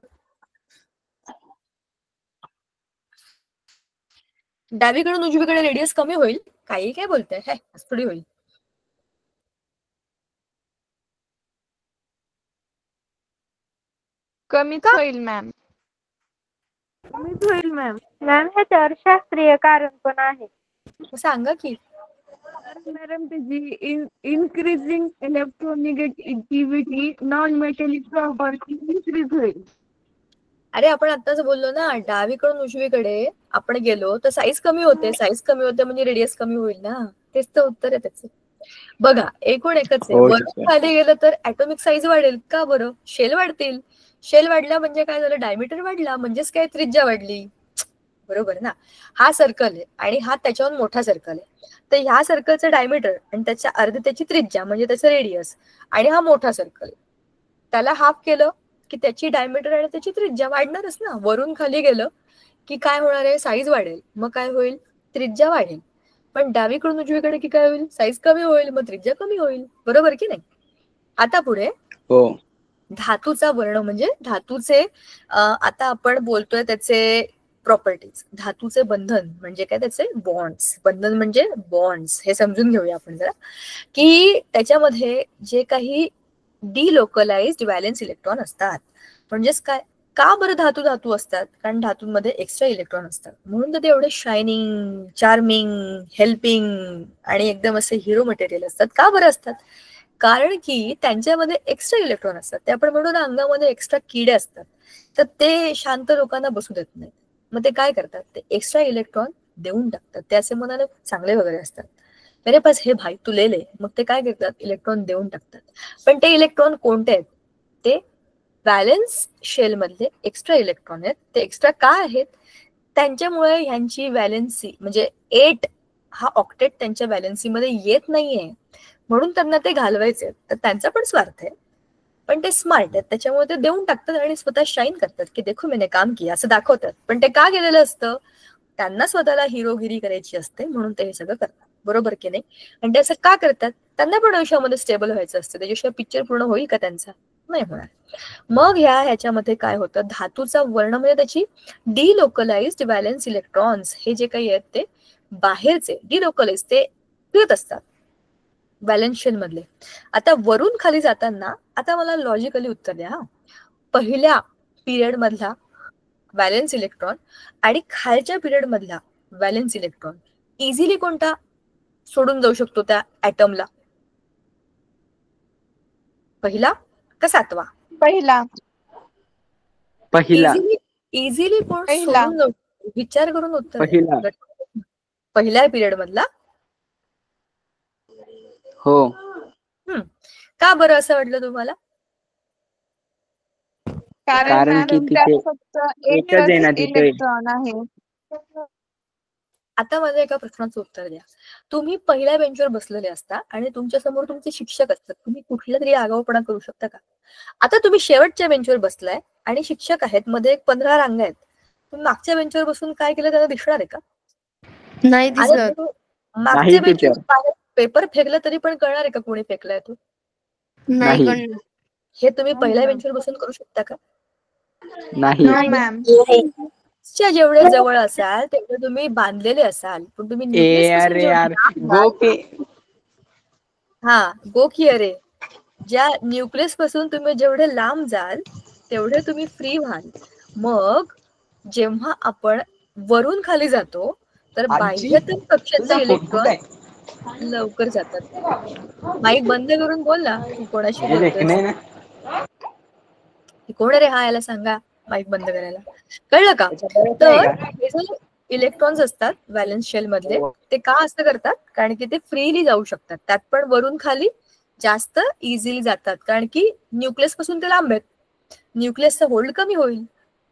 डावीकडून उजवीकडे रेडियस कमी होईल? काही काय बोलताय, हे थोडी होईल. कमीच होईल मॅम. कमीच होईल मॅम. मॅम ह्याच्यावर शास्त्रीय कारण पण आहे. सांगा की. मॅडम त्याची increasing electronegativity non metallic property increase होईल. अरे आपण आताच बोललो ना, डावीकडून उजवीकडे आपण गेलो तर साईज कमी होते. साईज कमी होते म्हणजे रेडियस कमी होईल ना. तेच तर उत्तर आहे त्याचं. बघा एकूण एकच आहे, हो वरून टीचर. खाली गेलं तर ऍटॉमिक साईज वाढेल. का बरं? शेल वाढतील. शेल वाढला म्हणजे काय झालं? डायमीटर वाढला म्हणजेच काय? त्रिज्या वाढली. बरोबर ना? हा सर्कल आहे आणि हा त्याच्याहून मोठा सर्कल आहे. तर ह्या सर्कलचं डायमीटर आणि त्याच्या अर्धी त्याची त्रिज्या म्हणजे त्याचं रेडियस, आणि हा मोठा सर्कल आहे. त्याला हाफ केलं की त्याची डायमीटर आणि त्याची त्रिज्या वाढणारच ना. वरून खाली गेलं की काय होणार आहे? साईज वाढेल. मग काय होईल? त्रिज्या वाढेल. पण डावीकडून उजवीकडे की काय होईल? साईज कमी होईल, मग त्रिज्या कमी होईल. बरोबर की नाही? आता पुढे हो धातूचा वर्ण म्हणजे धातूचे आता आपण बोलतोय त्याचे प्रॉपर्टीज. धातूचे बंधन म्हणजे काय? त्याचे बॉन्ड्स. बंधन म्हणजे बॉन्ड्स. हे समजून घेऊया आपण जरा, की त्याच्यामध्ये जे काही डिलोकलाइज्ड व्हॅलेन्स इलेक्ट्रॉन असतात. म्हणजेच काय? का बरं धातू धातू असतात? कारण धातूंमध्ये एक्स्ट्रा इलेक्ट्रॉन असतात, म्हणून तर ते एवढे शायनिंग, चार्मिंग, हेल्पिंग आणि एकदम असे हिरो मटेरियल असतात. का बरं असतात? कारण की त्यांच्यामध्ये एक्स्ट्रा इलेक्ट्रॉन असतात. ते आपण म्हणतो ना, अंगामध्ये एक्स्ट्रा किडे असतात, तर ते शांत लोकांना बसू देत नाही. मग ते काय करतात? ते एक्स्ट्रा इलेक्ट्रॉन देऊन टाकतात. ते असे मनाने चांगले वगैरे असतात. मेरे पास हे भाई तू ले ले. मग ते काय करतात? इलेक्ट्रॉन देऊन टाकतात. पण ते इलेक्ट्रॉन कोणते आहेत? ते व्हॅलेन्स शेल मधले एक्स्ट्रा इलेक्ट्रॉन आहेत. ते एक्स्ट्रा का आहेत? त्यांच्यामुळे ह्यांची व्हॅलेन्सी म्हणजे 8 हा ऑक्टेट त्यांच्या व्हॅलेन्सीमध्ये येत नाहीये, म्हणून त्यांना ते घालवायचे. तर त्यांचा पण स्वार्थ आहे, पण ते स्मार्ट आहेत, त्याच्यामुळे ते देऊन टाकतात आणि स्वतः शाईन करतात की देखो मैंने काम किया असं दाखवतात. पण ते का गेलेलं असतं? त्यांना स्वतःला हिरोगिरी करायची असते, म्हणून ते हे सगळं करतात. बरोबर की नाही? आणि ते असं का करतात? त्यांना पण आयुष्यामध्ये स्टेबल व्हायचं असतं. त्याच्याशिवाय पिक्चर पूर्ण होईल का त्यांचा? नाही होणार. मग ह्याच्यामध्ये काय होतं? धातूचा वर्ण म्हणजे त्याची डिलोकलाइज्ड व्हॅलेन्स इलेक्ट्रॉन्स हे जे काही आहेत ते बाहेरचे डिलोकलाइज ते फिरत असतात व्हॅलेन्स शेल मधले. आता वरून खाली जाताना आता मला लॉजिकली उत्तर द्या. पहिल्या पिरियड मधला व्हॅलेन्स इलेक्ट्रॉन आणि खालच्या पिरियड मधला व्हॅलेन्स इलेक्ट्रॉन इझिली कोणता सोडून जाऊ शकतो त्या ऍटमला? पहिला का सातवा? पहिला. पहिला इझिली कोण पहिला. सोडून जाऊ शकतो? विचार करून उत्तर द्या. पहिला पहिल्या पिरियड मधला. हो का बरं असं वाटलं तुम्हाला? कारण कारण की मॅम त्यात तिथे फक्त एकच आहे एकच ना तिथे. इलेक्ट्रॉन आहे. आता माझ्या एका प्रश्नाचं उत्तर द्या. तुम्ही पहिल्या बेंचवर बसलेले असता आणि तुमच्या समोर तुमचे शिक्षक असतात. तुम्ही कुठल्या तरी आगाऊपणा करू शकता का? आता तुम्ही शेवटच्या बेंचवर बसलाय आणि शिक्षक आहेत, मध्ये 15 रांगा आहेत. तुम्ही मागच्या बेंचवर बसून काय केलं त्याला दिसणार आहे का? नाही आणि दिसत. तुम्ही नाही मागच्या बेंचवर टीचर. बाहेर पेपर फेकला तरी पण कळणार आहे का कोणी फेकलाय तो? नाही नाही. कळणार. हे तुम्ही नाही पहिल्या मॅम. बेंचवर बसून करू शकता का? नाही नो मॅम. च्या जेवढे जवळ असाल तेवढे तुम्ही बांधलेले असाल, पण तुम्ही न्यूक्लियस पासून अरे जेवढे यार लांब गो जाल, के गो की अरे, ज्या न्यूक्लियस पासून तुम्ही जेवढे लांब जाल तेवढे तुम्ही फ्री व्हाल. मग जेव्हा आपण वरून खाली जातो तर बाह्यतम कक्षाचे इलेक्ट्रॉन लवकर जातात. माईक बंद करून बोल ना, तू कोणाशी बोलतोयस? कोण रे हा? याला सांगा माईक बंद करायला. कळलं का? तर हे जे इलेक्ट्रॉन्स असतात व्हॅलेन्स शेल मधले, ते का असं करतात? कारण की ते फ्रीली जाऊ शकतात. त्यात पण वरून खाली जास्त इझिली जातात, कारण की न्यूक्लियस पासून ते लांब आहेत. न्यूक्लियसचा होल्ड कमी होईल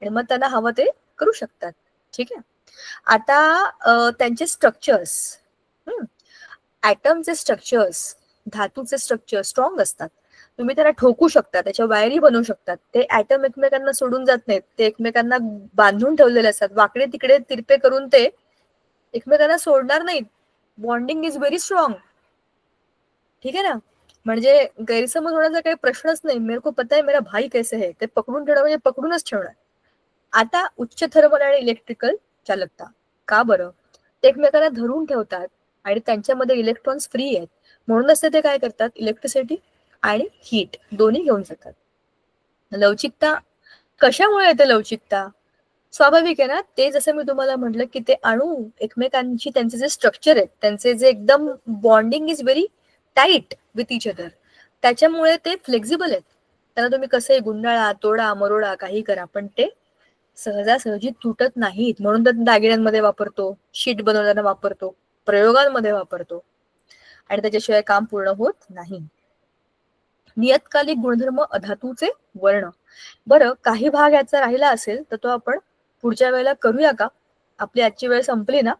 आणि मग त्यांना हवं ते करू शकतात. ठीक आहे. आता त्यांचे स्ट्रक्चर्स, ऍटमचे स्ट्रक्चर्स, धातूचे स्ट्रक्चर स्ट्रॉंग असतात. तुम्ही त्याला ठोकू शकता, त्याच्या वायरी बनवू शकतात. ते ऍटम एकमेकांना सोडून जात नाहीत, ते एकमेकांना बांधून ठेवलेले असतात. वाकडे तिकडे तिरपे करून ते एकमेकांना सोडणार नाहीत. Bonding is very strong. ठीक आहे ना? म्हणजे गैरसमज होण्याचा काही प्रश्नच नाही. मेरे को पता है मेरा भाई कैसे है, ते पकडून ठेवणं म्हणजे पकडूनच ठेवणार. आता उच्च थर्मल आणि इलेक्ट्रिकल चालकता. का बरं? ते एकमेकांना धरून ठेवतात आणि त्यांच्यामध्ये इलेक्ट्रॉन्स फ्री आहेत, म्हणूनच ते काय करतात? इलेक्ट्रिसिटी आणि हीट दोन्ही घेऊन जातात. लवचिकता कशामुळे येते? लवचिकता स्वाभाविक आहे ना. ते जसं मी तुम्हाला म्हटलं की ते अणू एकमेकांची त्यांचे जे स्ट्रक्चर आहेत, त्यांचे जे एकदम bonding is very tight with each other, त्याच्यामुळे ते फ्लेक्झिबल आहेत. त्यांना तुम्ही कसंही गुंडाळा, तोडा, मरोडा, काही करा, पण ते सहजासहजी तुटत नाहीत. म्हणून तर दागिन्यांमध्ये वापरतो, शीट बनवताना वापरतो, प्रयोगांमध्ये वापरतो. आणि त्याच्याशिवाय काम पूर्ण होत नाही. नियतकालिक गुणधर्म अधातूचे वर्ण. बरं, काही भाग याचा राहिला असेल तर तो आपण पुढच्या वेळेला करूया का? आपली आजची वेळ संपली ना?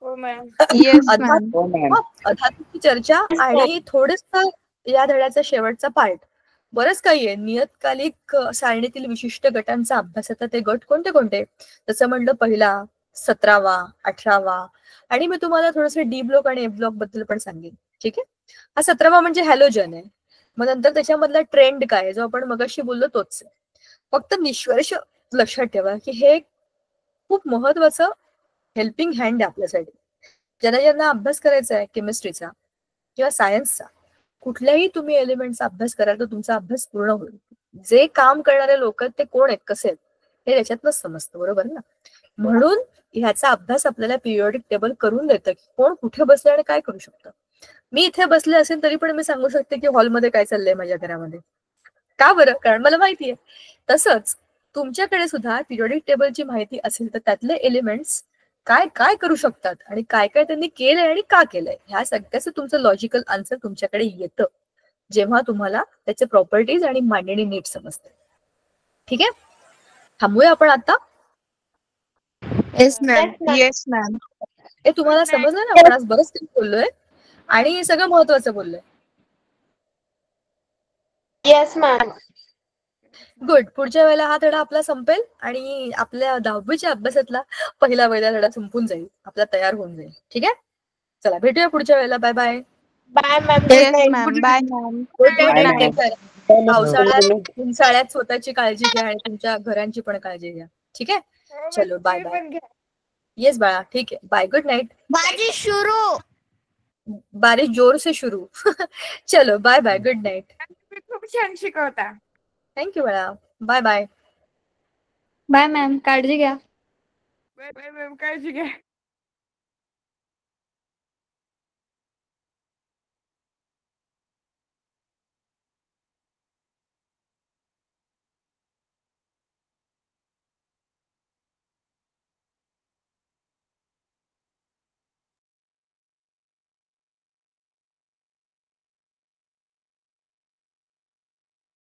हो मॅम. येस अधातू मॅम. हो मॅम. अधातूची चर्चा आणि थोडस या धड्याचा शेवटचा पार्ट. बरंच काही आहे. नियतकालिक सारणीतील विशिष्ट गटांचा अभ्यास. आता ते गट कोणते कोणते? जसं म्हणलं, पहिला, 17वा, 18वा, आणि मी तुम्हाला थोडस डी ब्लॉक आणि ए ब्लॉक बद्दल पण सांगेन. ठीक आहे. हा 17वा म्हणजे हॅलोजन आहे. मग नंतर त्याच्यामधला ट्रेंड काय, जो आपण मगाशी बोललो तोच आहे. फक्त निष्कर्ष लक्षात ठेवा की हे खूप महत्वाचं हेल्पिंग हँड आहे आपल्यासाठी. ज्यांना ज्यांना अभ्यास करायचा आहे केमिस्ट्रीचा किंवा सायन्सचा, कुठल्याही तुम्ही एलिमेंटचा अभ्यास कराल तर तुमचा अभ्यास पूर्ण होईल. जे काम करणारे लोक आहेत ते कोण आहेत, कसे आहेत, हे त्याच्यातनंच समजतं, बरोबर ना? म्हणून ह्याचा अभ्यास आपल्याला पिरियोडिक टेबल करून देतं की कोण कुठे बसले आणि काय करू शकतं. मी इथे बसले असेल तरी पण मी सांगू शकते की हॉलमध्ये काय चाललंय माझ्या घरामध्ये. का बरं? कारण मला माहिती आहे. तसंच तुमच्याकडे सुद्धा पिरियोडिक टेबलची माहिती असेल तर त्यातले एलिमेंट्स काय काय करू शकतात आणि काय काय त्यांनी केलंय आणि का केलंय, ह्या सगळ्याचं तुमचं लॉजिकल आन्सर तुमच्याकडे येतं जेव्हा तुम्हाला त्याचे प्रॉपर्टीज आणि मांडणी नीट समजते. ठीक आहे, थांबूया आपण आता. Yes ma'am. Yes ma'am. हे तुम्हाला समजलं ना? आपण आज बरंच काही बोललोय आणि सगळं महत्वाचं बोललोय. Yes ma'am. गुड. पुढच्या वेळेला हा धडा आपला संपेल आणि आपल्या 10वीच्या अभ्यासातला पहिला धडा संपून जाईल, आपला तयार होऊन जाईल. ठीक आहे, चला भेटूया पुढच्या वेळेला. Bye bye. Bye ma'am. Yes ma'am. Bye ma'am. Good Bye, night. ma'am. पावसाळ्यात उन्हाळ्यात स्वतःची काळजी घ्या आणि तुमच्या घरांची पण काळजी घ्या. ठीक आहे, चलो बाय बाय. पण घ्या. येस बाळा, ठीक आहे, बाय, गुड नाईट. बाजी शुरू. बारिश जोर से शुरू. चलो बाय बाय, गुड नाईट. तुम्ही खूप छान शिकवता. थँक्यू बाळा. Bye bye. Bye ma'am. काळजी घ्या. बाय बाय मॅम, काळजी घ्या.